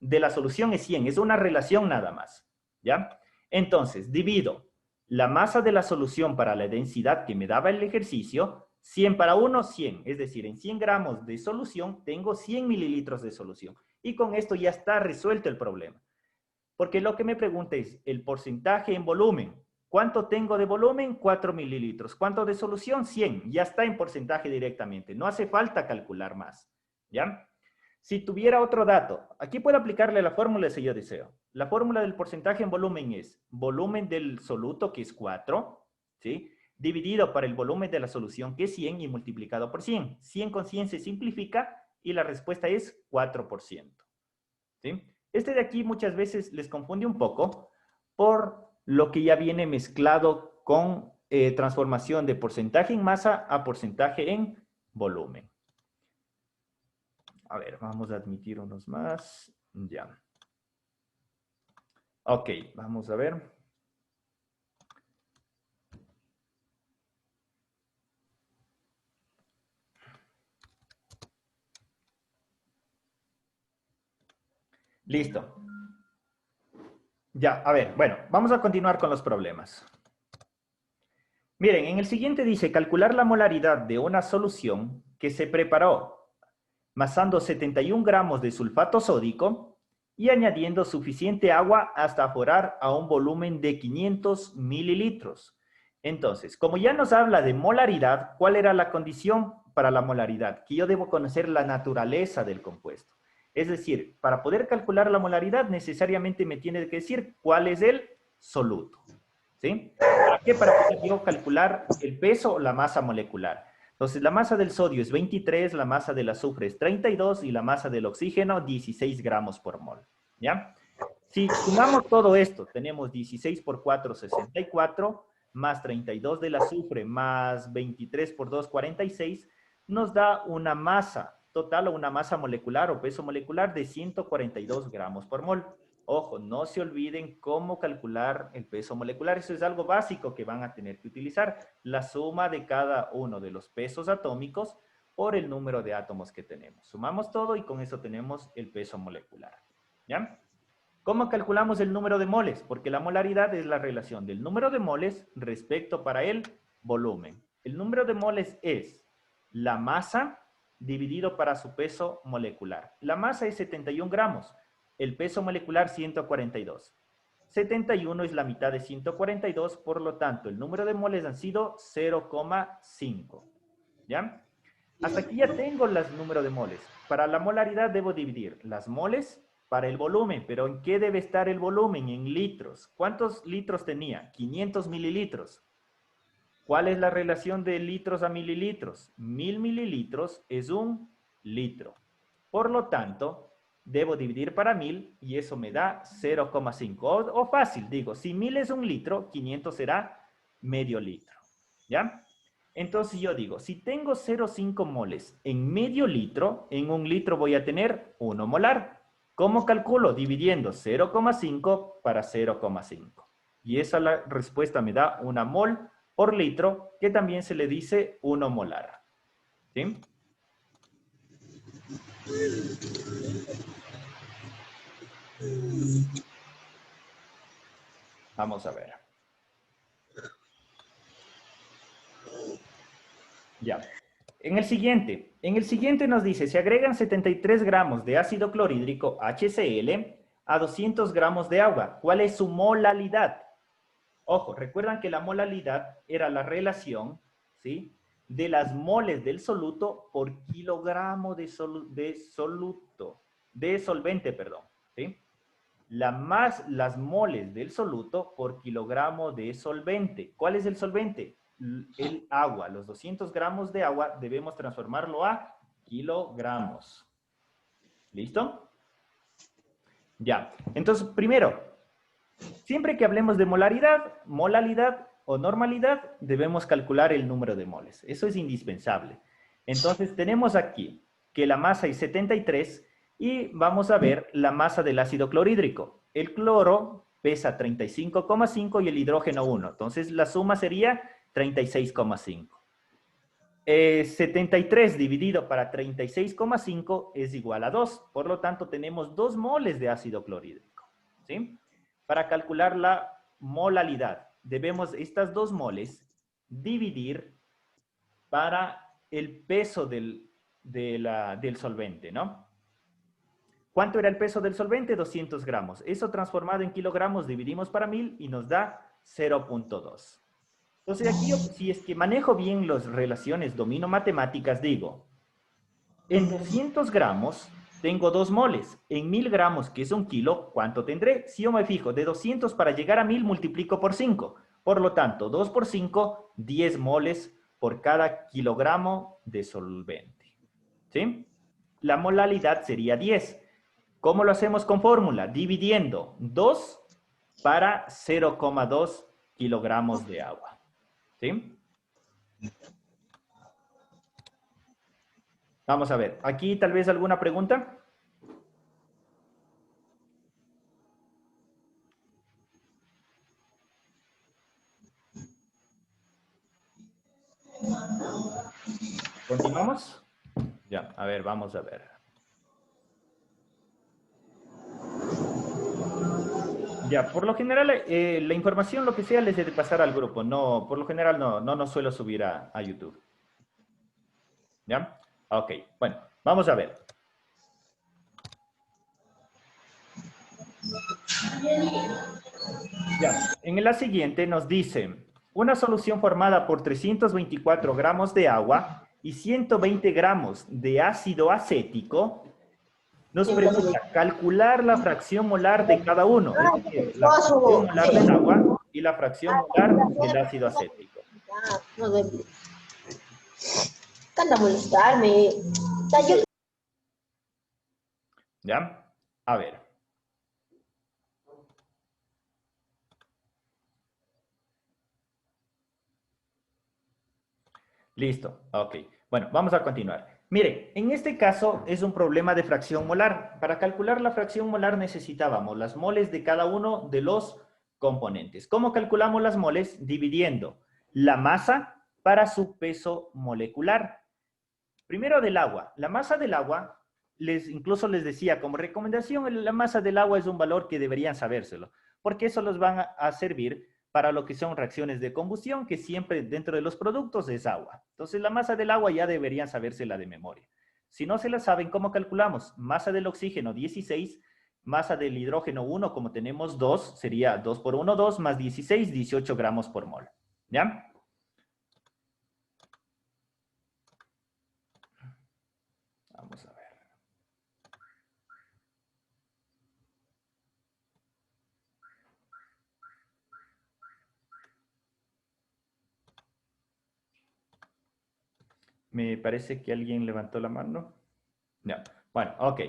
de la solución es 100, es una relación nada más, ¿ya? Entonces, divido la masa de la solución para la densidad que me daba el ejercicio, 100 para 1, 100. Es decir, en 100 gramos de solución tengo 100 mililitros de solución. Y con esto ya está resuelto el problema. Porque lo que me pregunta es el porcentaje en volumen. ¿Cuánto tengo de volumen? 4 mililitros. ¿Cuánto de solución? 100. Ya está en porcentaje directamente. No hace falta calcular más, ¿ya? Si tuviera otro dato, aquí puedo aplicarle la fórmula si yo deseo. La fórmula del porcentaje en volumen es volumen del soluto, que es 4, ¿sí? Dividido por el volumen de la solución, que es 100, y multiplicado por 100. 100 con 100 se simplifica y la respuesta es 4%. ¿Sí? Este de aquí muchas veces les confunde un poco por lo que ya viene mezclado con transformación de porcentaje en masa a porcentaje en volumen. A ver, vamos a admitir unos más. Ya. Ok, vamos a ver. Listo. Ya, a ver, bueno, vamos a continuar con los problemas. Miren, en el siguiente dice calcular la molaridad de una solución que se preparó masando 71 gramos de sulfato sódico y añadiendo suficiente agua hasta aforar a un volumen de 500 mililitros. Entonces, como ya nos habla de molaridad, ¿cuál era la condición para la molaridad? Que yo debo conocer la naturaleza del compuesto. Es decir, para poder calcular la molaridad, necesariamente me tiene que decir cuál es el soluto. ¿Sí? ¿Para qué? Para poder yo calcular el peso o la masa molecular. Entonces, la masa del sodio es 23, la masa del azufre es 32 y la masa del oxígeno 16 gramos por mol. ¿Ya? Si sumamos todo esto, tenemos 16 por 4, 64, más 32 del azufre, más 23 por 2, 46, nos da una masa total o una masa molecular o peso molecular de 142 gramos por mol. Ojo, no se olviden cómo calcular el peso molecular. Eso es algo básico que van a tener que utilizar. La suma de cada uno de los pesos atómicos por el número de átomos que tenemos. Sumamos todo y con eso tenemos el peso molecular. ¿Ya? ¿Cómo calculamos el número de moles? Porque la molaridad es la relación del número de moles respecto para el volumen. El número de moles es la masa dividido para su peso molecular. La masa es 71 gramos. El peso molecular 142. 71 es la mitad de 142, por lo tanto, el número de moles han sido 0,5. ¿Ya? Hasta aquí ya tengo el número de moles. Para la molaridad debo dividir las moles para el volumen, pero ¿en qué debe estar el volumen? En litros. ¿Cuántos litros tenía? 500 mililitros. ¿Cuál es la relación de litros a mililitros? 1000 mililitros es 1 litro. Por lo tanto, debo dividir para 1000 y eso me da 0,5. O fácil, digo, si 1000 es 1 litro, 500 será medio litro. ¿Ya? Entonces yo digo, si tengo 0,5 moles en medio litro, en 1 litro voy a tener 1 molar. ¿Cómo calculo? Dividiendo 0,5 para 0,5. Y esa la respuesta me da 1 mol por litro, que también se le dice 1 molar. ¿Sí? Vamos a ver. Ya. En el siguiente nos dice, se agregan 73 gramos de ácido clorhídrico, HCl, a 200 gramos de agua. ¿Cuál es su molalidad? Ojo, recuerdan que la molalidad era la relación, ¿sí?, de las moles del soluto por kilogramo de solvente, perdón, ¿sí? Las moles del soluto por kilogramo de solvente. ¿Cuál es el solvente? El agua. Los 200 gramos de agua debemos transformarlo a kilogramos. ¿Listo? Ya. Entonces, primero, siempre que hablemos de molalidad o normalidad, debemos calcular el número de moles. Eso es indispensable. Entonces, tenemos aquí que la masa es 73 y vamos a ver la masa del ácido clorhídrico. El cloro pesa 35,5 y el hidrógeno 1. Entonces, la suma sería 36,5. 73 dividido para 36,5 es igual a 2. Por lo tanto, tenemos 2 moles de ácido clorhídrico. ¿Sí? Para calcular la molalidad, debemos estas 2 moles dividir para el peso del solvente, ¿no? ¿Cuánto era el peso del solvente? 200 gramos. Eso transformado en kilogramos dividimos para 1000 y nos da 0,2. Entonces aquí yo, si es que manejo bien las relaciones, domino matemáticas, digo, en 200 gramos tengo 2 moles. En 1000 gramos, que es 1 kilo, ¿cuánto tendré? Si yo me fijo, de 200 para llegar a 1000 multiplico por 5. Por lo tanto, 2 por 5, 10 moles por cada kilogramo de solvente. ¿Sí? La molalidad sería 10. ¿Cómo lo hacemos con fórmula? Dividiendo 2 para 0,2 kilogramos de agua. ¿Sí? Vamos a ver. ¿Aquí tal vez alguna pregunta? ¿Continuamos? Ya, a ver, vamos a ver. Ya, por lo general, la información, lo que sea, les debe pasar al grupo. No, por lo general, no nos suelo subir a YouTube. ¿Ya? Ok, bueno, vamos a ver. Ya, en la siguiente nos dice, una solución formada por 324 gramos de agua y 120 gramos de ácido acético nos pregunta calcular la fracción molar de cada uno, es decir, la fracción molar del agua y la fracción molar del ácido acético. Anda a molestarme. ¿Ya? A ver. Listo, ok. Bueno, vamos a continuar. Miren, en este caso es un problema de fracción molar. Para calcular la fracción molar necesitábamos las moles de cada uno de los componentes. ¿Cómo calculamos las moles? Dividiendo la masa para su peso molecular. Primero del agua. La masa del agua, incluso les decía como recomendación, la masa del agua es un valor que deberían sabérselo, porque eso los van a servir para lo que son reacciones de combustión, que siempre dentro de los productos es agua. Entonces, la masa del agua ya deberían sabérsela de memoria. Si no se la saben, ¿cómo calculamos? Masa del oxígeno, 16, masa del hidrógeno, 1, como tenemos 2, sería 2 por 1, 2, más 16, 18 gramos por mol. ¿Ya? Vamos a ver. Me parece que alguien levantó la mano. No. Bueno, ok.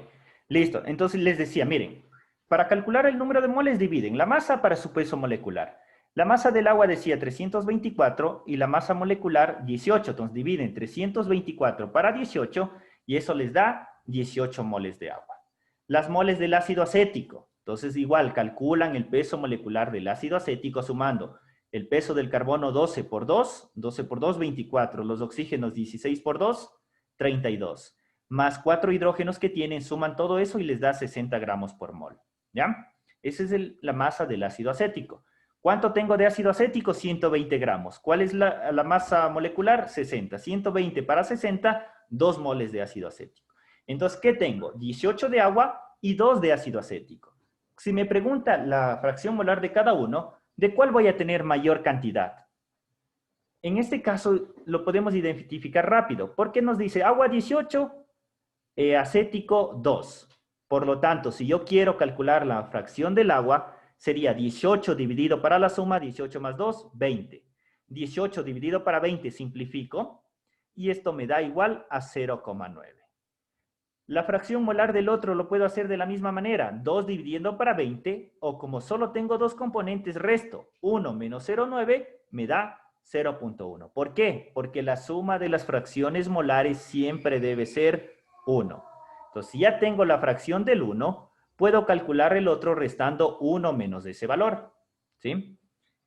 Listo. Entonces les decía, miren, para calcular el número de moles dividen la masa para su peso molecular. La masa del agua decía 324 y la masa molecular 18. Entonces dividen 324 para 18 y eso les da 18 moles de agua. Las moles del ácido acético. Entonces igual calculan el peso molecular del ácido acético sumando el peso del carbono 12 por 2, 12 por 2, 24. Los oxígenos 16 por 2, 32. Más 4 hidrógenos que tienen, suman todo eso y les da 60 gramos por mol. ¿Ya? Esa es la masa del ácido acético. ¿Cuánto tengo de ácido acético? 120 gramos. ¿Cuál es la masa molecular? 60. 120 para 60, 2 moles de ácido acético. Entonces, ¿qué tengo? 18 de agua y 2 de ácido acético. Si me pregunta la fracción molar de cada uno, ¿de cuál voy a tener mayor cantidad? En este caso lo podemos identificar rápido, porque nos dice agua 18, acético 2. Por lo tanto, si yo quiero calcular la fracción del agua, sería 18 dividido para la suma, 18 más 2, 20. 18 dividido para 20, simplifico, y esto me da igual a 0,9. La fracción molar del otro lo puedo hacer de la misma manera, 2 dividiendo para 20, o como solo tengo dos componentes, resto 1 menos 0,9 me da 0,1. ¿Por qué? Porque la suma de las fracciones molares siempre debe ser 1. Entonces, si ya tengo la fracción del 1, puedo calcular el otro restando 1 menos ese valor. ¿Sí?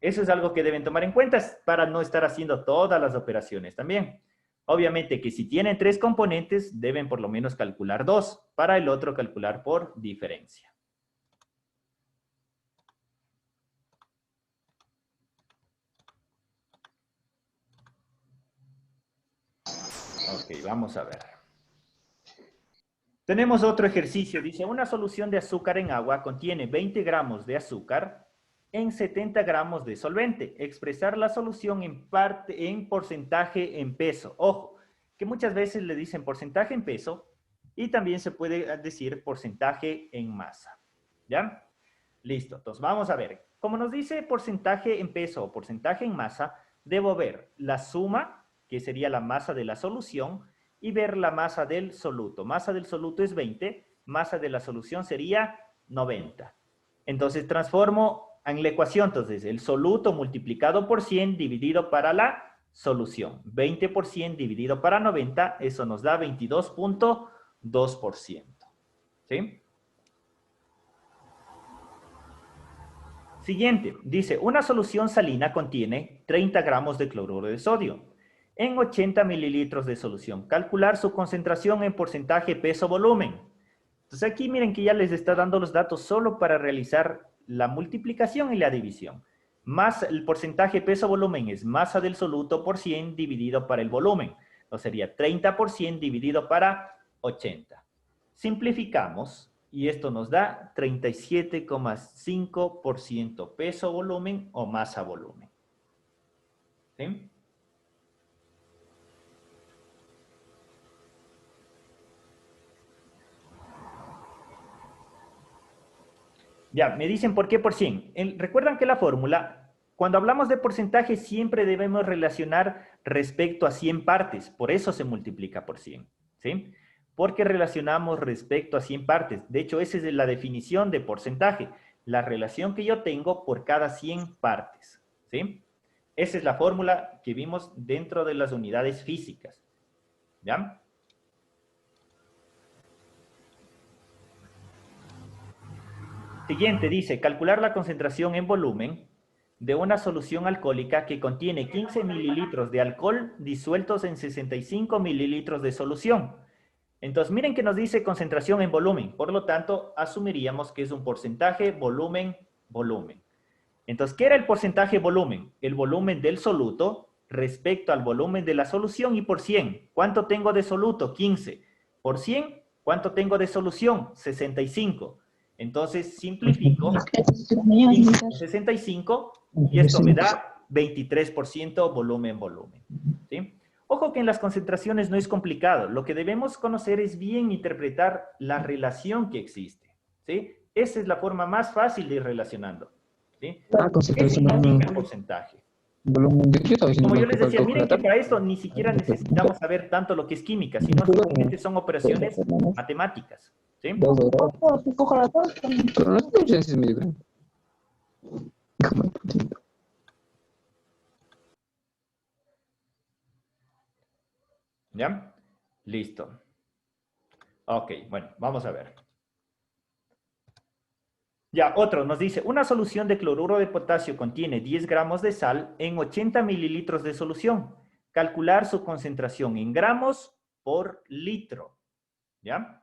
Eso es algo que deben tomar en cuenta para no estar haciendo todas las operaciones también. Obviamente que si tienen 3 componentes, deben por lo menos calcular 2, para el otro calcular por diferencia. Ok, vamos a ver. Tenemos otro ejercicio. Dice, una solución de azúcar en agua contiene 20 gramos de azúcar en 70 gramos de solvente. Expresar la solución en porcentaje en peso. Ojo, que muchas veces le dicen porcentaje en peso y también se puede decir porcentaje en masa. ¿Ya? Listo. Entonces vamos a ver. Como nos dice porcentaje en peso o porcentaje en masa, debo ver la suma, que sería la masa de la solución, y ver la masa del soluto. Masa del soluto es 20, masa de la solución sería 90. Entonces transformo en la ecuación, entonces el soluto multiplicado por 100 dividido para la solución. 20 por 100 dividido para 90, eso nos da 22.2%. ¿Sí? Siguiente, dice, una solución salina contiene 30 gramos de cloruro de sodio en 80 mililitros de solución. Calcular su concentración en porcentaje peso-volumen. Entonces aquí miren que ya les está dando los datos solo para realizar la multiplicación y la división. Más el porcentaje peso-volumen es masa del soluto por 100 dividido para el volumen. Entonces sería 30 por 100 dividido para 80. Simplificamos y esto nos da 37,5% peso-volumen o masa-volumen. ¿Sí? Ya, me dicen por qué por 100. Recuerdan que la fórmula Cuando hablamos de porcentaje, siempre debemos relacionar respecto a 100 partes. Por eso se multiplica por 100, ¿sí? Porque relacionamos respecto a 100 partes. De hecho, esa es la definición de porcentaje. La relación que yo tengo por cada 100 partes, ¿sí? Esa es la fórmula que vimos dentro de las unidades físicas, ¿ya? Siguiente, dice, calcular la concentración en volumen de una solución alcohólica que contiene 15 mililitros de alcohol disueltos en 65 mililitros de solución. Entonces, miren que nos dice concentración en volumen. Por lo tanto, asumiríamos que es un porcentaje volumen, volumen. Entonces, ¿qué era el porcentaje volumen? El volumen del soluto respecto al volumen de la solución y por 100. ¿Cuánto tengo de soluto? 15. Por 100, ¿cuánto tengo de solución? 65. Entonces, simplifico 65 y esto me da 23% volumen, volumen. ¿Sí? Ojo que en las concentraciones no es complicado. Lo que debemos conocer es bien interpretar la relación que existe. ¿Sí? Esa es la forma más fácil de ir relacionando. ¿Sí? ¿Qué significa el porcentaje? Como yo les decía, miren que para esto ni siquiera necesitamos saber tanto lo que es química, sino simplemente son operaciones matemáticas. ¿Sí? ¿Ya? Listo. Ok, bueno, vamos a ver. Ya, otro nos dice, una solución de cloruro de potasio contiene 10 gramos de sal en 80 mililitros de solución. Calcular su concentración en gramos por litro. ¿Ya?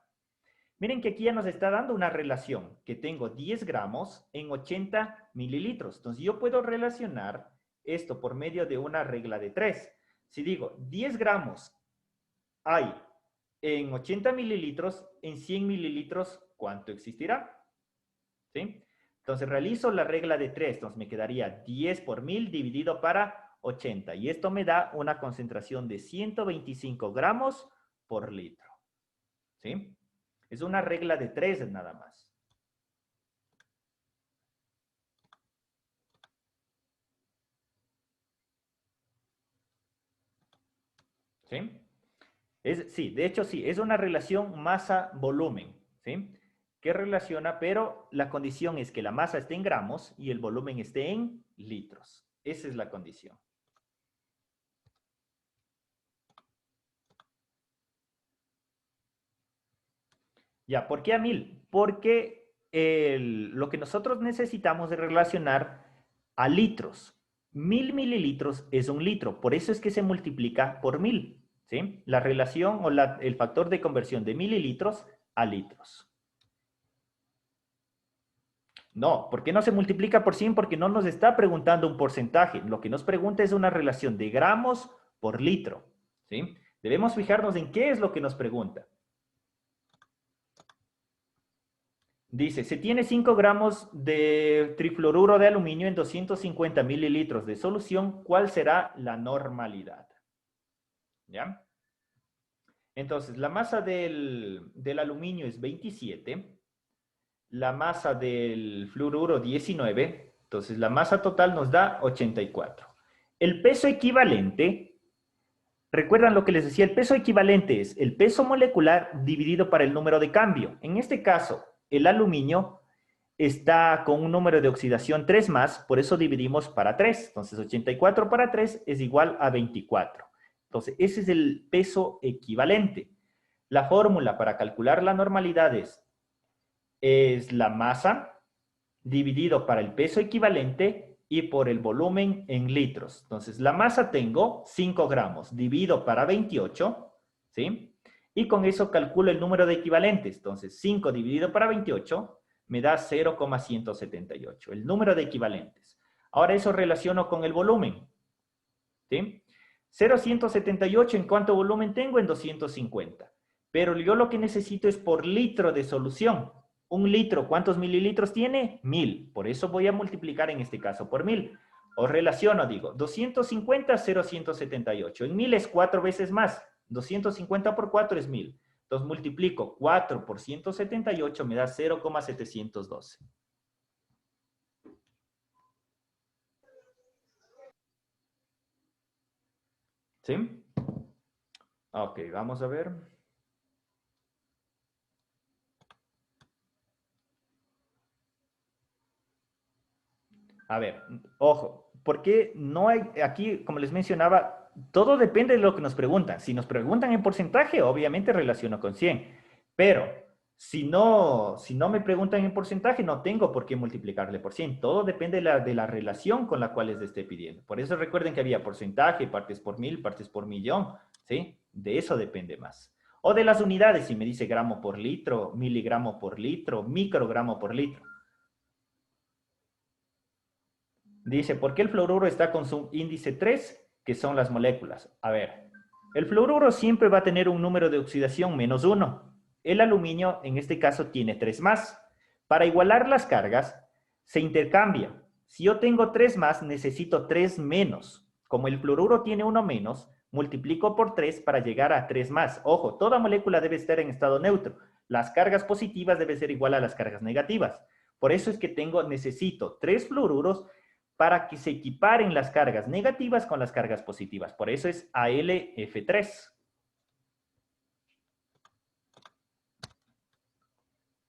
Miren que aquí ya nos está dando una relación, que tengo 10 gramos en 80 mililitros. Entonces, yo puedo relacionar esto por medio de una regla de 3. Si digo 10 gramos hay en 80 mililitros, en 100 mililitros, ¿cuánto existirá? ¿Sí? Entonces realizo la regla de 3, entonces me quedaría 10 por 1000 dividido para 80. Y esto me da una concentración de 125 gramos por litro. ¿Sí? Es una regla de 3 nada más. ¿Sí? Sí, de hecho sí, es una relación masa-volumen. ¿Sí? Que relaciona, pero la condición es que la masa esté en gramos y el volumen esté en litros. Esa es la condición. Ya, ¿por qué a 1000? Porque lo que nosotros necesitamos es relacionar a litros. 1000 mililitros es un litro, por eso es que se multiplica por 1000. ¿Sí? La relación o el factor de conversión de mililitros a litros. No, ¿por qué no se multiplica por 100? Porque no nos está preguntando un porcentaje. Lo que nos pregunta es una relación de gramos por litro. ¿Sí? Debemos fijarnos en qué es lo que nos pregunta. Dice, se tiene 5 gramos de trifluoruro de aluminio en 250 mililitros de solución. ¿Cuál será la normalidad? ¿Ya? Entonces, la masa del aluminio es 27. La masa del fluoruro 19, entonces la masa total nos da 84. El peso equivalente, recuerdan lo que les decía, el peso equivalente es el peso molecular dividido para el número de cambio. En este caso, el aluminio está con un número de oxidación 3 más, por eso dividimos para 3. Entonces 84 para 3 es igual a 24. Entonces ese es el peso equivalente. La fórmula para calcular la normalidad es la masa dividido para el peso equivalente y por el volumen en litros. Entonces, la masa tengo 5 gramos, divido para 28, ¿sí? Y con eso calculo el número de equivalentes. Entonces, 5 dividido para 28 me da 0,178, el número de equivalentes. Ahora eso relaciono con el volumen, ¿sí? 0,178, ¿en cuánto volumen tengo? En 250. Pero yo lo que necesito es por litro de solución. Un litro, ¿cuántos mililitros tiene? 1000. Por eso voy a multiplicar en este caso por 1000. O relaciono, digo, 250, 0,178. En 1000 es 4 veces más. 250 por 4 es 1000. Entonces multiplico 4 por 178, me da 0,712. ¿Sí? Ok, vamos a ver. A ver, ojo, porque no hay, aquí, como les mencionaba, todo depende de lo que nos preguntan. Si nos preguntan en porcentaje, obviamente relaciono con 100. Pero si no me preguntan en porcentaje, no tengo por qué multiplicarle por 100. Todo depende de la relación con la cual les esté pidiendo. Por eso recuerden que había porcentaje, partes por mil, partes por millón, ¿sí? De eso depende más. O de las unidades, si me dice gramo por litro, miligramo por litro, microgramo por litro. Dice, ¿por qué el fluoruro está con su índice 3? Que son las moléculas. A ver, el fluoruro siempre va a tener un número de oxidación -1. El aluminio, en este caso, tiene 3 más. Para igualar las cargas, se intercambia. Si yo tengo 3 más, necesito 3 menos. Como el fluoruro tiene 1 menos, multiplico por 3 para llegar a 3 más. Ojo, toda molécula debe estar en estado neutro. Las cargas positivas deben ser igual a las cargas negativas. Por eso es que necesito 3 fluoruros para que se equiparen las cargas negativas con las cargas positivas. Por eso es AlF3.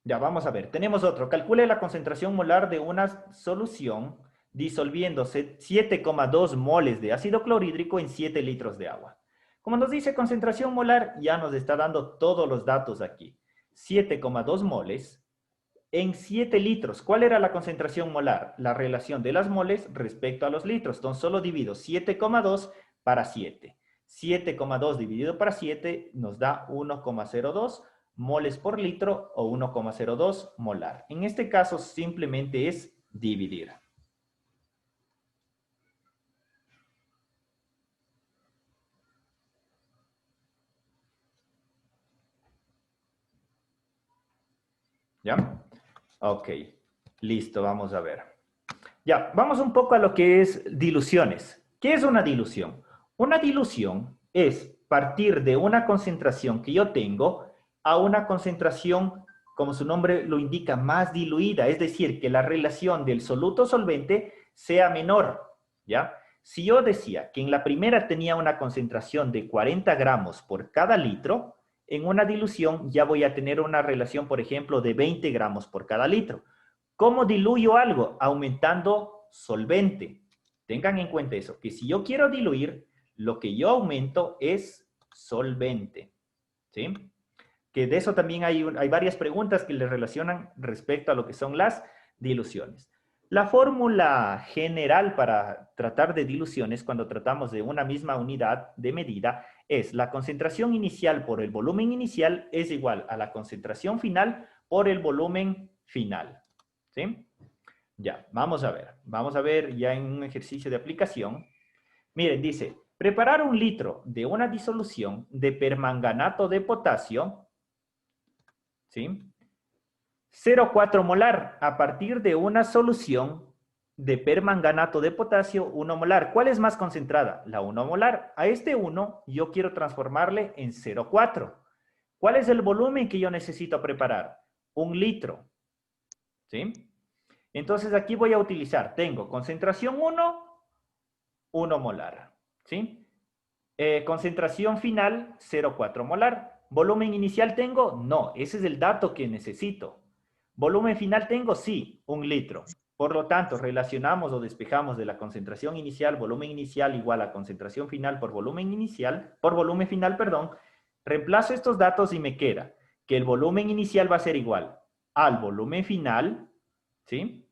Ya, vamos a ver. Tenemos otro. Calcule la concentración molar de una solución disolviéndose 7,2 moles de ácido clorhídrico en 7 litros de agua. Como nos dice concentración molar, ya nos está dando todos los datos aquí. 7,2 moles en 7 litros. ¿Cuál era la concentración molar? La relación de las moles respecto a los litros. Entonces, solo divido 7,2 para 7. 7,2 dividido para 7 nos da 1,02 moles por litro o 1,02 molar. En este caso, simplemente es dividir. ¿Ya? Ok, listo, vamos a ver. Ya, vamos un poco a lo que es diluciones. ¿Qué es una dilución? Una dilución es partir de una concentración que yo tengo a una concentración, como su nombre lo indica, más diluida. Es decir, que la relación del soluto solvente sea menor, ¿ya? Si yo decía que en la primera tenía una concentración de 40 gramos por cada litro, en una dilución ya voy a tener una relación, por ejemplo, de 20 gramos por cada litro. ¿Cómo diluyo algo? Aumentando solvente. Tengan en cuenta eso, que si yo quiero diluir, lo que yo aumento es solvente. ¿Sí? Que de eso también hay varias preguntas que le relacionan respecto a lo que son las diluciones. La fórmula general para tratar de diluciones cuando tratamos de una misma unidad de medida es la concentración inicial por el volumen inicial es igual a la concentración final por el volumen final. ¿Sí? Ya, vamos a ver. Vamos a ver ya en un ejercicio de aplicación. Miren, dice, preparar 1 litro de una disolución de permanganato de potasio, ¿sí? 0,4 molar a partir de una solución de permanganato de potasio 1 molar. ¿Cuál es más concentrada? La 1 molar. A este 1 yo quiero transformarle en 0,4. ¿Cuál es el volumen que yo necesito preparar? 1 litro. ¿Sí? Entonces aquí voy a utilizar, tengo concentración 1, 1 molar. ¿Sí? Concentración final, 0,4 molar. ¿Volumen inicial tengo? No, ese es el dato que necesito. ¿Volumen final tengo? Sí, 1 litro. Por lo tanto, relacionamos o despejamos de la concentración inicial, volumen inicial igual a concentración final por volumen final, perdón. Reemplazo estos datos y me queda que el volumen inicial va a ser igual al volumen final, ¿sí?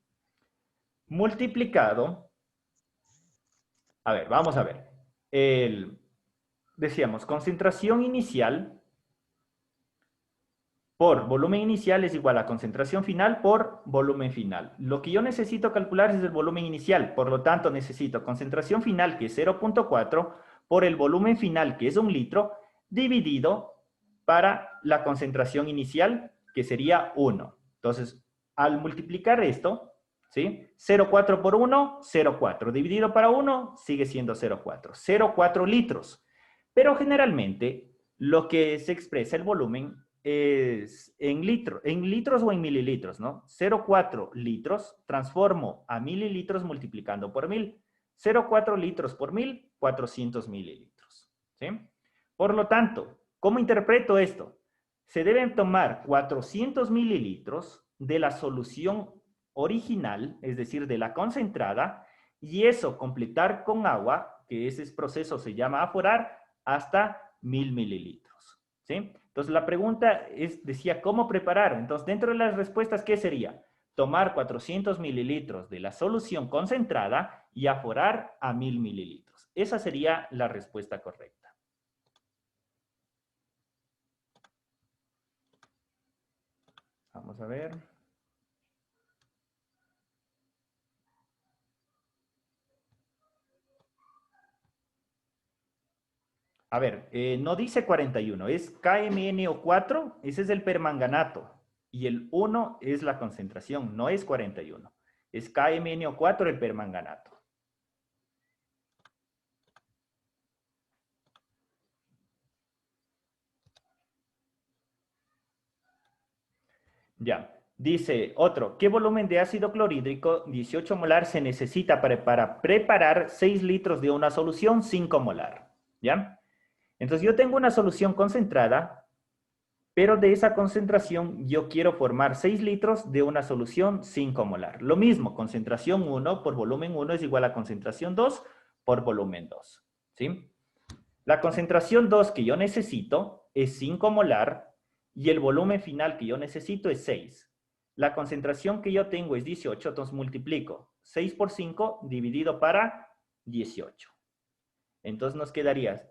Multiplicado. A ver, vamos a ver. Decíamos, concentración inicial por volumen inicial es igual a concentración final por volumen final. Lo que yo necesito calcular es el volumen inicial, por lo tanto necesito concentración final, que es 0,4, por el volumen final, que es 1 litro, dividido para la concentración inicial, que sería 1. Entonces, al multiplicar esto, ¿sí? 0,4 por 1, 0,4. Dividido para 1, sigue siendo 0,4. 0,4 litros. Pero generalmente, lo que se expresa el volumen es en litros o en mililitros, ¿no? 0,4 litros transformo a mililitros multiplicando por 1000. 0,4 litros por 1000, 400 mililitros. ¿sí? Por lo tanto, ¿cómo interpreto esto? Se deben tomar 400 mililitros de la solución original, es decir, de la concentrada, y eso completar con agua, que ese proceso se llama aforar, hasta 1000 mililitros, ¿sí? Entonces, la pregunta decía, ¿cómo preparar? Entonces, dentro de las respuestas, ¿qué sería? Tomar 400 mililitros de la solución concentrada y aforar a 1000 mililitros. Esa sería la respuesta correcta. Vamos a ver. A ver, no dice 41, es KMnO4, ese es el permanganato. Y el 1 es la concentración, no es 41. Es KMnO4 el permanganato. Ya, dice otro, ¿qué volumen de ácido clorhídrico 18 molar se necesita para preparar 6 litros de una solución 5 molar? ¿Ya? Entonces yo tengo una solución concentrada, pero de esa concentración yo quiero formar 6 litros de una solución 5 molar. Lo mismo, concentración 1 por volumen 1 es igual a concentración 2 por volumen 2. ¿Sí? La concentración 2 que yo necesito es 5 molar y el volumen final que yo necesito es 6. La concentración que yo tengo es 18, entonces multiplico 6 por 5 dividido para 18. Entonces nos quedaría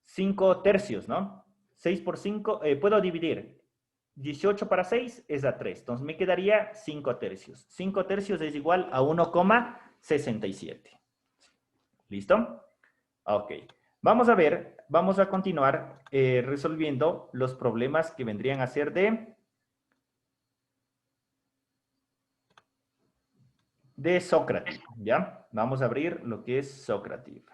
5 tercios, ¿no? 6 por 5, puedo dividir. 18 para 6 es a 3. Entonces me quedaría 5 tercios. 5 tercios es igual a 1,67. ¿Listo? Ok. Vamos a ver, vamos a continuar resolviendo los problemas que vendrían a ser de Socrative, ¿ya? Vamos a abrir lo que es Socrative.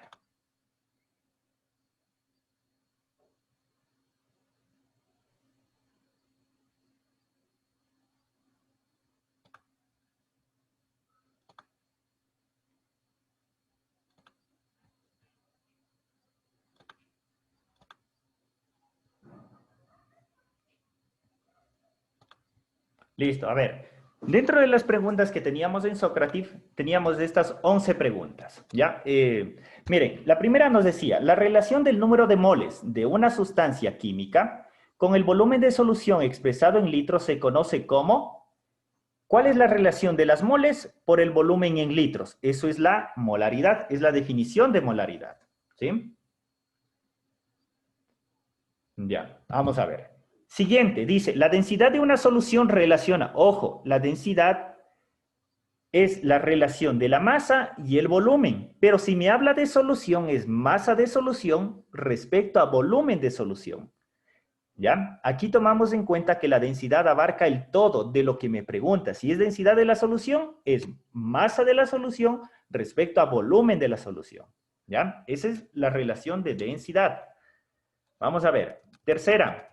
Listo, a ver. Dentro de las preguntas que teníamos en Socrative, teníamos estas 11 preguntas, ¿ya? Miren, la primera nos decía, la relación del número de moles de una sustancia química con el volumen de solución expresado en litros se conoce como... ¿Cuál es la relación de las moles por el volumen en litros? Eso es la molaridad, es la definición de molaridad, ¿sí? Ya, vamos a ver. Siguiente, dice, la densidad de una solución relaciona, ojo, la densidad es la relación de la masa y el volumen, pero si me habla de solución es masa de solución respecto a volumen de solución. ¿Ya? Aquí tomamos en cuenta que la densidad abarca el todo de lo que me pregunta. Si es densidad de la solución, es masa de la solución respecto a volumen de la solución. ¿Ya? Esa es la relación de densidad. Vamos a ver. Tercera.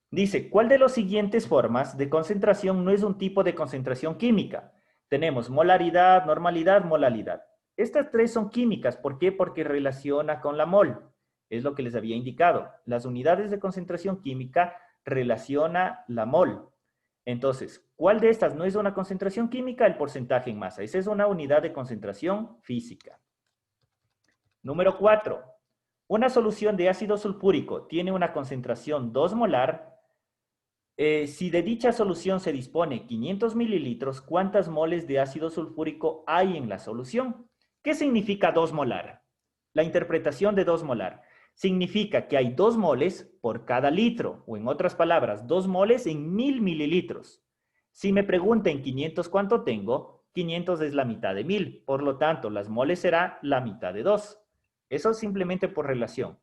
Dice, ¿cuál de las siguientes formas de concentración no es un tipo de concentración química? Tenemos molaridad, normalidad, molalidad. Estas tres son químicas. ¿Por qué? Porque relaciona con la mol. Es lo que les había indicado. Las unidades de concentración química relaciona la mol. Entonces, ¿cuál de estas no es una concentración química? El porcentaje en masa. Esa es una unidad de concentración física. Número 4. Una solución de ácido sulfúrico tiene una concentración 2 molar. Si de dicha solución se dispone 500 mililitros, ¿cuántas moles de ácido sulfúrico hay en la solución? ¿Qué significa 2 molar? La interpretación de 2 molar significa que hay 2 moles por cada litro, o en otras palabras, 2 moles en 1000 mililitros. Si me preguntan 500 cuánto tengo, 500 es la mitad de 1000, por lo tanto, las moles será la mitad de 2. Eso simplemente por relación,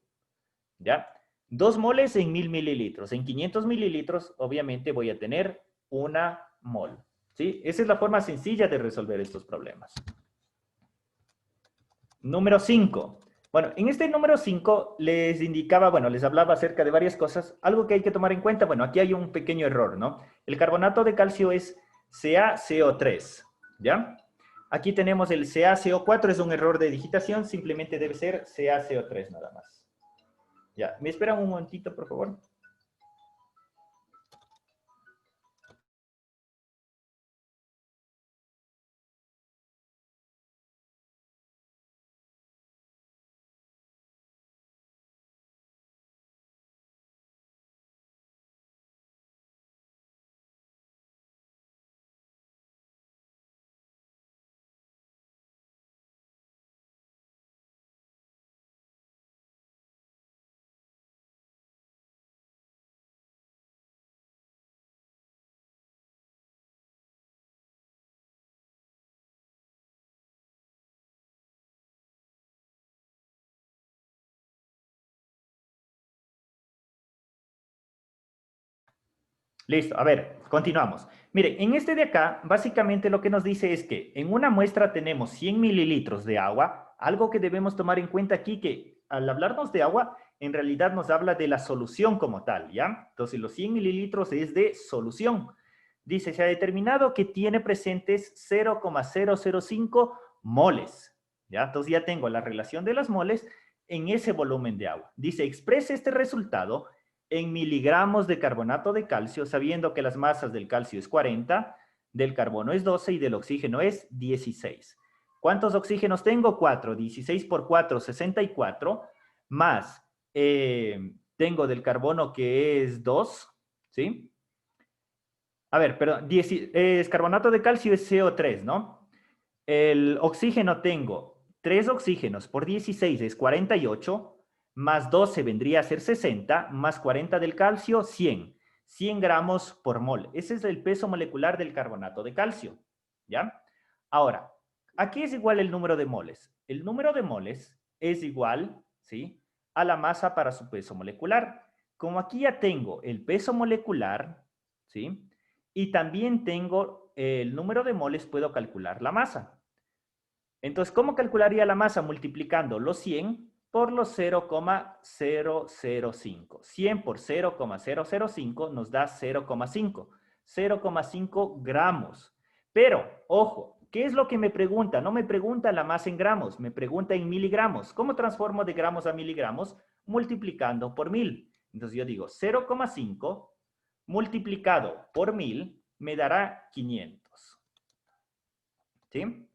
¿ya? 2 moles en 1000 mililitros. En 500 mililitros, obviamente, voy a tener 1 mol, ¿sí? Esa es la forma sencilla de resolver estos problemas. Número 5. Bueno, en este número 5 les indicaba, bueno, les hablaba acerca de varias cosas. Algo que hay que tomar en cuenta, bueno, aquí hay un pequeño error, ¿no? El carbonato de calcio es CaCO3, ¿ya? Aquí tenemos el CaCO4, es un error de digitación, simplemente debe ser CaCO3 nada más. Ya, ¿me esperan un momentito, por favor? Listo, a ver, continuamos. Mire, en este de acá, básicamente lo que nos dice es que en una muestra tenemos 100 mililitros de agua, algo que debemos tomar en cuenta aquí que al hablarnos de agua, en realidad nos habla de la solución como tal, ¿ya? Entonces, los 100 mililitros es de solución. Dice, se ha determinado que tiene presentes 0,005 moles, ¿ya? Entonces, ya tengo la relación de las moles en ese volumen de agua. Dice, exprese este resultado en miligramos de carbonato de calcio, sabiendo que las masas del calcio es 40, del carbono es 12 y del oxígeno es 16. ¿Cuántos oxígenos tengo? 4. 16 por 4, 64. Más, tengo del carbono que es 2, ¿sí? A ver, perdón, es carbonato de calcio es CO3, ¿no? El oxígeno tengo 3 oxígenos por 16 es 48, más 12 vendría a ser 60, más 40 del calcio, 100. 100 gramos por mol. Ese es el peso molecular del carbonato de calcio, ¿ya? Ahora, aquí es igual el número de moles. El número de moles es igual, ¿sí?, a la masa para su peso molecular. Como aquí ya tengo el peso molecular, ¿sí?, y también tengo el número de moles, puedo calcular la masa. Entonces, ¿cómo calcularía la masa? Multiplicando los 100 por los 0,005. 100 por 0,005 nos da 0,5. 0,5 gramos. Pero, ojo, ¿qué es lo que me pregunta? No me pregunta la masa en gramos, me pregunta en miligramos. ¿Cómo transformo de gramos a miligramos? Multiplicando por 1000. Entonces yo digo 0,5 multiplicado por 1000 me dará 500. ¿Sí?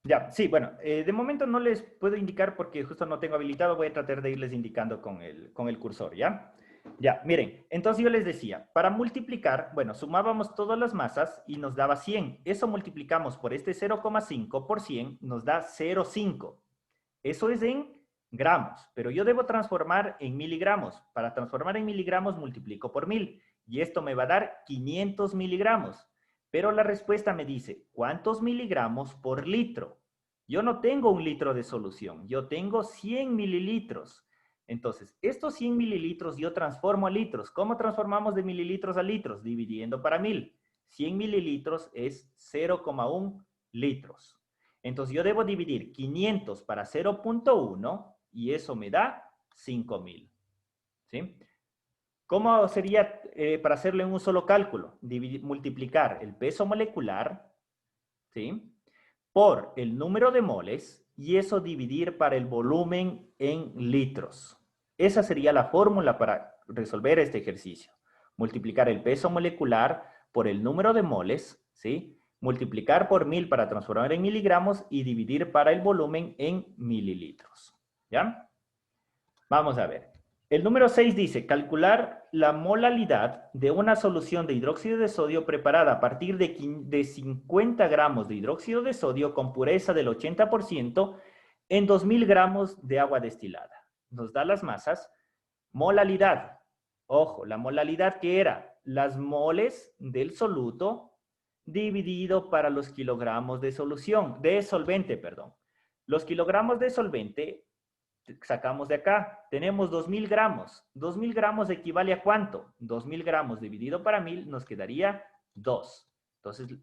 Ya, sí, bueno, de momento no les puedo indicar porque justo no tengo habilitado, voy a tratar de irles indicando con el cursor, ¿ya? Ya, miren, entonces yo les decía, para multiplicar, bueno, sumábamos todas las masas y nos daba 100. Eso multiplicamos por este 0,5 por 100, nos da 0,5. Eso es en gramos, pero yo debo transformar en miligramos. Para transformar en miligramos multiplico por 1000 y esto me va a dar 500 miligramos. Pero la respuesta me dice, ¿cuántos miligramos por litro? Yo no tengo un litro de solución, yo tengo 100 mililitros. Entonces, estos 100 mililitros yo transformo a litros. ¿Cómo transformamos de mililitros a litros? Dividiendo para 1000. 100 mililitros es 0,1 litros. Entonces, yo debo dividir 500 para 0,1 y eso me da 5000. ¿Sí? ¿Cómo sería para hacerlo en un solo cálculo? Multiplicar el peso molecular, ¿sí?, por el número de moles y eso dividir para el volumen en litros. Esa sería la fórmula para resolver este ejercicio. Multiplicar el peso molecular por el número de moles, ¿sí?, multiplicar por 1000 para transformar en miligramos y dividir para el volumen en mililitros. ¿Ya? Vamos a ver. El número 6 dice, calcular la molalidad de una solución de hidróxido de sodio preparada a partir de 50 gramos de hidróxido de sodio con pureza del 80% en 2000 gramos de agua destilada. Nos da las masas. Molalidad. Ojo, la molalidad que era las moles del soluto dividido para los kilogramos de solución, de solvente, perdón. Los kilogramos de solvente sacamos de acá, tenemos 2000 gramos. 2000 gramos equivale a ¿cuánto? 2000 gramos dividido para 1000 nos quedaría 2. Entonces,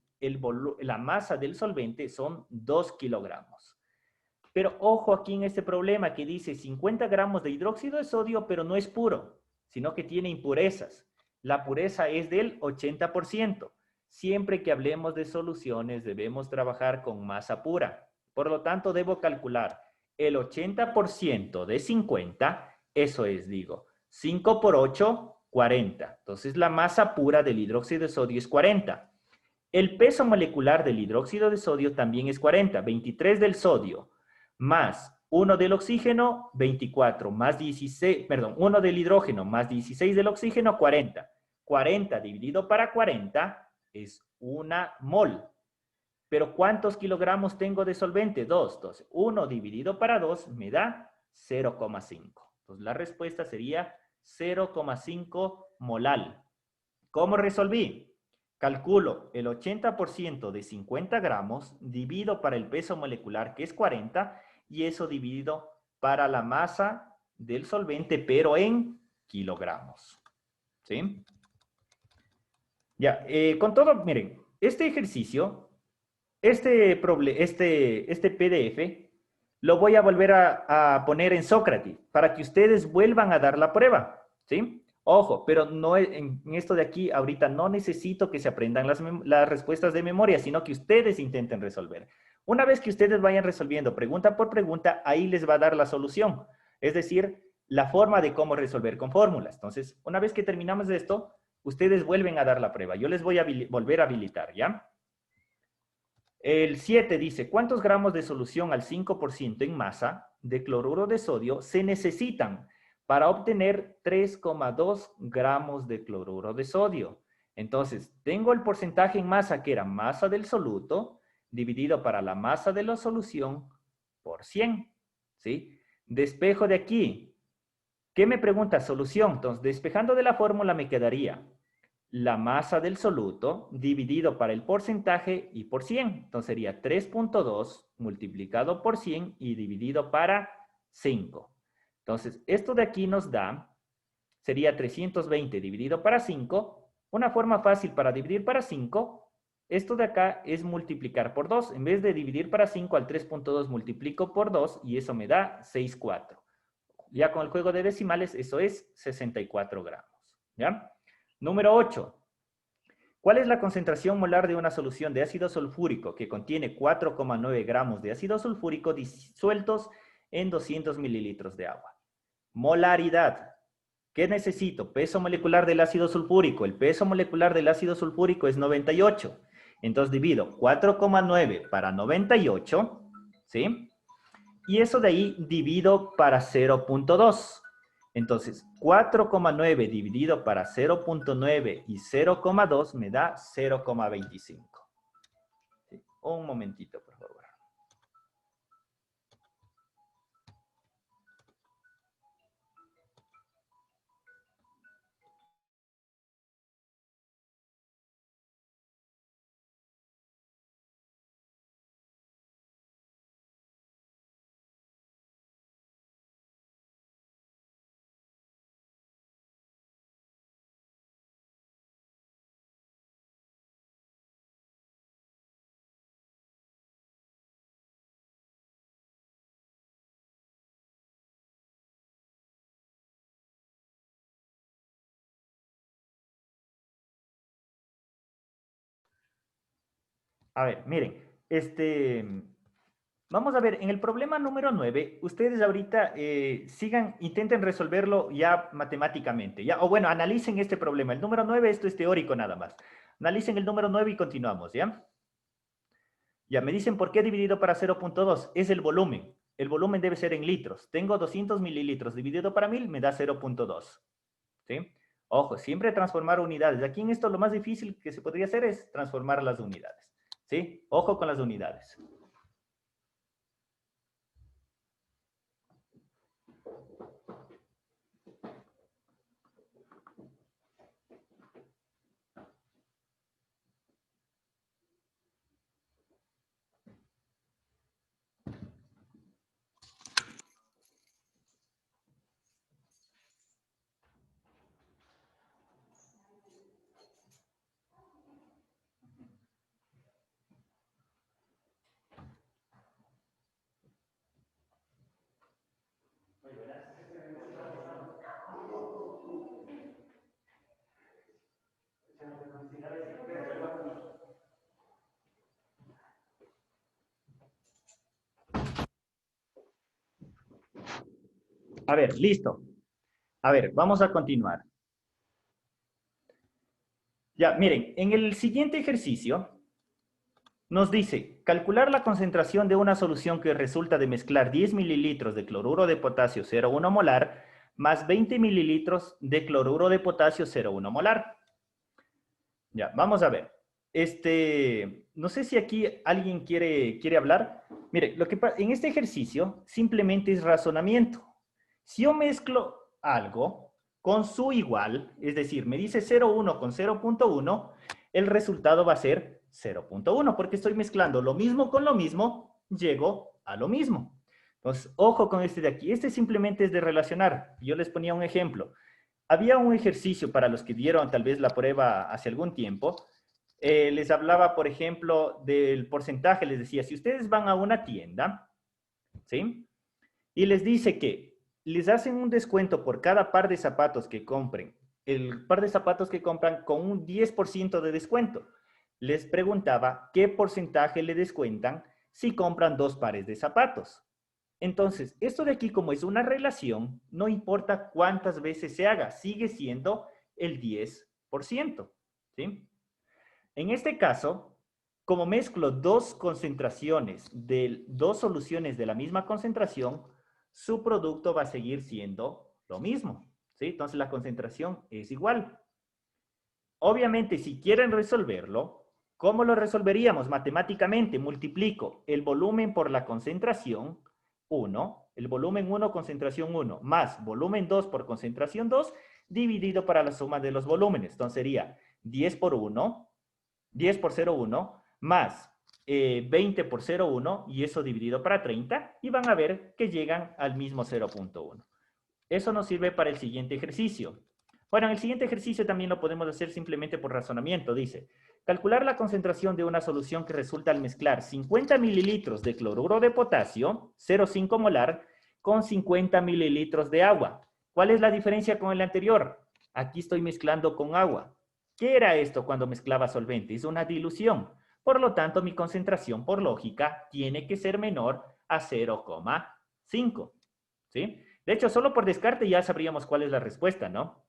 la masa del solvente son 2 kilogramos. Pero ojo aquí en este problema que dice 50 gramos de hidróxido de sodio, pero no es puro, sino que tiene impurezas. La pureza es del 80%. Siempre que hablemos de soluciones debemos trabajar con masa pura. Por lo tanto, debo calcular el 80% de 50, eso es, digo, 5 por 8, 40. Entonces, la masa pura del hidróxido de sodio es 40. El peso molecular del hidróxido de sodio también es 40. 23 del sodio más 1 del oxígeno, 24, más 16, perdón, 1 del hidrógeno más 16 del oxígeno, 40. 40 dividido para 40 es una mol. Pero ¿cuántos kilogramos tengo de solvente? 2. Entonces, 1 dividido para 2 me da 0,5. Entonces, la respuesta sería 0,5 molal. ¿Cómo resolví? Calculo el 80% de 50 gramos, divido para el peso molecular, que es 40, y eso dividido para la masa del solvente, pero en kilogramos. ¿Sí? Ya, con todo, miren, este ejercicio, este PDF, lo voy a volver a poner en Sócrates para que ustedes vuelvan a dar la prueba. ¿Sí? Ojo, pero no en esto de aquí, ahorita no necesito que se aprendan las respuestas de memoria, sino que ustedes intenten resolver. Una vez que ustedes vayan resolviendo pregunta por pregunta, ahí les va a dar la solución. Es decir, la forma de cómo resolver con fórmulas. Entonces, una vez que terminamos de esto, ustedes vuelven a dar la prueba. Yo les voy a volver a habilitar, ¿ya? El 7 dice, ¿cuántos gramos de solución al 5% en masa de cloruro de sodio se necesitan para obtener 3,2 gramos de cloruro de sodio? Entonces, tengo el porcentaje en masa que era masa del soluto dividido para la masa de la solución por 100. ¿Sí? Despejo de aquí. ¿Qué me pregunta? Solución. Entonces, despejando de la fórmula me quedaría la masa del soluto dividido para el porcentaje y por 100. Entonces sería 3,2 multiplicado por 100 y dividido para 5. Entonces, esto de aquí nos da, sería 320 dividido para 5. Una forma fácil para dividir para 5, esto de acá es multiplicar por 2. En vez de dividir para 5 al 3,2 multiplico por 2 y eso me da 6,4. Ya con el juego de decimales, eso es 64 gramos. ¿Ya? Número 8. ¿Cuál es la concentración molar de una solución de ácido sulfúrico que contiene 4,9 gramos de ácido sulfúrico disueltos en 200 mililitros de agua? Molaridad. ¿Qué necesito? Peso molecular del ácido sulfúrico. El peso molecular del ácido sulfúrico es 98. Entonces divido 4,9 para 98, ¿sí? Y eso de ahí divido para 0,2. Entonces, 4,9 dividido para 0,9 y 0,2 me da 0,25. Sí, un momentito, por favor. A ver, miren, vamos a ver, en el problema número 9, ustedes ahorita intenten resolverlo ya matemáticamente, ¿ya? O bueno, analicen este problema. El número 9, esto es teórico nada más. Analicen el número 9 y continuamos, ¿ya? Ya, me dicen por qué dividido para 0,2. Es el volumen. El volumen debe ser en litros. Tengo 200 mililitros dividido para 1000, me da 0,2. ¿Sí? Ojo, siempre transformar unidades. Aquí en esto lo más difícil que se podría hacer es transformar las unidades. ¿Sí? Ojo con las unidades. A ver, listo. A ver, vamos a continuar. Ya, miren, en el siguiente ejercicio nos dice, calcular la concentración de una solución que resulta de mezclar 10 mililitros de cloruro de potasio 0,1 molar más 20 mililitros de cloruro de potasio 0,1 molar. Ya, vamos a ver. No sé si aquí alguien quiere hablar. Mire, en este ejercicio simplemente es razonamiento. Si yo mezclo algo con su igual, es decir, me dice 0,1 con 0,1, el resultado va a ser 0,1, porque estoy mezclando lo mismo con lo mismo, llego a lo mismo. Entonces, ojo con este de aquí. Este simplemente es de relacionar. Yo les ponía un ejemplo. Había un ejercicio para los que dieron tal vez la prueba hace algún tiempo. Les hablaba, por ejemplo, del porcentaje. Les decía, si ustedes van a una tienda, ¿sí? Y les dice que les hacen un descuento por cada par de zapatos que compren. El par de zapatos que compran con un 10% de descuento. Les preguntaba qué porcentaje le descuentan si compran 2 pares de zapatos. Entonces, esto de aquí, como es una relación, no importa cuántas veces se haga, sigue siendo el 10%, ¿sí? En este caso, como mezclo dos concentraciones de dos soluciones de la misma concentración, su producto va a seguir siendo lo mismo, ¿sí? Entonces, la concentración es igual. Obviamente, si quieren resolverlo, ¿cómo lo resolveríamos matemáticamente? Multiplico el volumen por la concentración 1, el volumen 1, concentración 1, más volumen 2 por concentración 2, dividido para la suma de los volúmenes. Entonces sería 10 por 1, 10 por 0,1, más 20 por 0,1, y eso dividido para 30, y van a ver que llegan al mismo 0,1. Eso nos sirve para el siguiente ejercicio. Bueno, en el siguiente ejercicio también lo podemos hacer simplemente por razonamiento. Dice, calcular la concentración de una solución que resulta al mezclar 50 mililitros de cloruro de potasio, 0,5 molar, con 50 mililitros de agua. ¿Cuál es la diferencia con el anterior? Aquí estoy mezclando con agua. ¿Qué era esto cuando mezclaba solvente? Es una dilución. Por lo tanto, mi concentración, por lógica, tiene que ser menor a 0,5. ¿Sí? De hecho, solo por descarte ya sabríamos cuál es la respuesta, ¿no?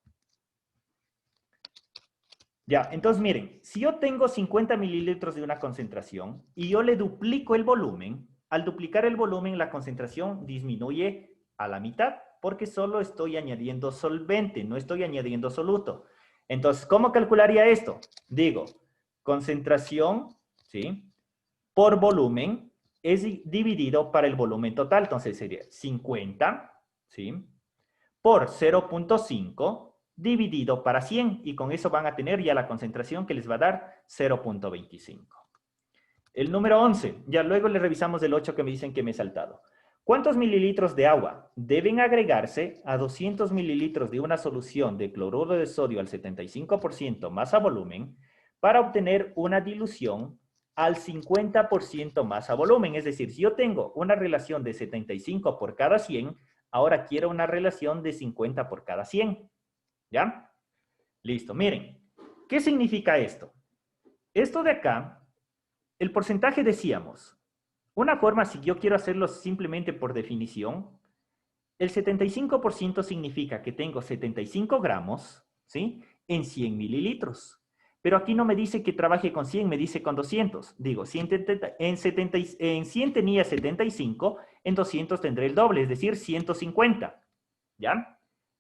Ya, entonces miren, si yo tengo 50 mililitros de una concentración y yo le duplico el volumen, al duplicar el volumen la concentración disminuye a la mitad porque solo estoy añadiendo solvente, no estoy añadiendo soluto. Entonces, ¿cómo calcularía esto? Digo, concentración, ¿sí? Por volumen es dividido para el volumen total, entonces sería 50, ¿sí? Por 0,5 dividido para 100, y con eso van a tener ya la concentración que les va a dar 0,25. El número 11, ya luego le revisamos el 8 que me dicen que me he saltado. ¿Cuántos mililitros de agua deben agregarse a 200 mililitros de una solución de cloruro de sodio al 75% masa volumen para obtener una dilución al 50% masa volumen? Es decir, si yo tengo una relación de 75 por cada 100, ahora quiero una relación de 50 por cada 100. ¿Ya? Listo. Miren, ¿qué significa esto? Esto de acá, el porcentaje decíamos, una forma, si yo quiero hacerlo simplemente por definición, el 75% significa que tengo 75 gramos, ¿sí? En 100 mililitros. Pero aquí no me dice que trabaje con 100, me dice con 200. Digo, en 100 tenía 75, en 200 tendré el doble, es decir, 150. ¿Ya?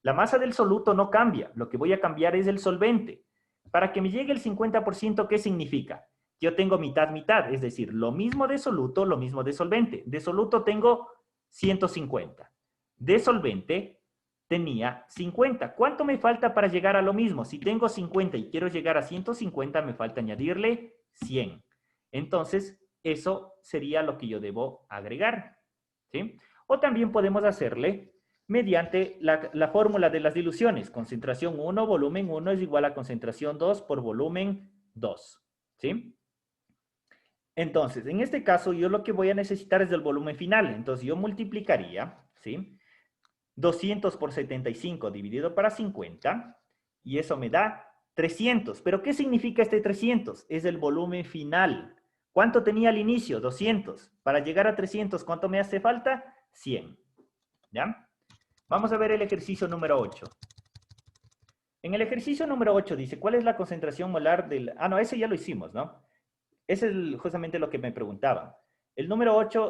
La masa del soluto no cambia, lo que voy a cambiar es el solvente. Para que me llegue el 50%, ¿qué significa? Yo tengo mitad, mitad, es decir, lo mismo de soluto, lo mismo de solvente. De soluto tengo 150. De solvente tenía 50. ¿Cuánto me falta para llegar a lo mismo? Si tengo 50 y quiero llegar a 150, me falta añadirle 100. Entonces, eso sería lo que yo debo agregar, ¿sí? O también podemos hacerle mediante la fórmula de las diluciones. Concentración 1, volumen 1 es igual a concentración 2 por volumen 2, ¿sí? Entonces, en este caso, yo lo que voy a necesitar es el volumen final. Entonces, yo multiplicaría, ¿sí? 200 por 75 dividido para 50, y eso me da 300. ¿Pero qué significa este 300? Es el volumen final. ¿Cuánto tenía al inicio? 200. Para llegar a 300, ¿cuánto me hace falta? 100. ¿Ya? Vamos a ver el ejercicio número 8. En el ejercicio número 8 dice, ¿cuál es la concentración molar del...? Ah, no, ese ya lo hicimos, ¿no? Ese es justamente lo que me preguntaban. El número 8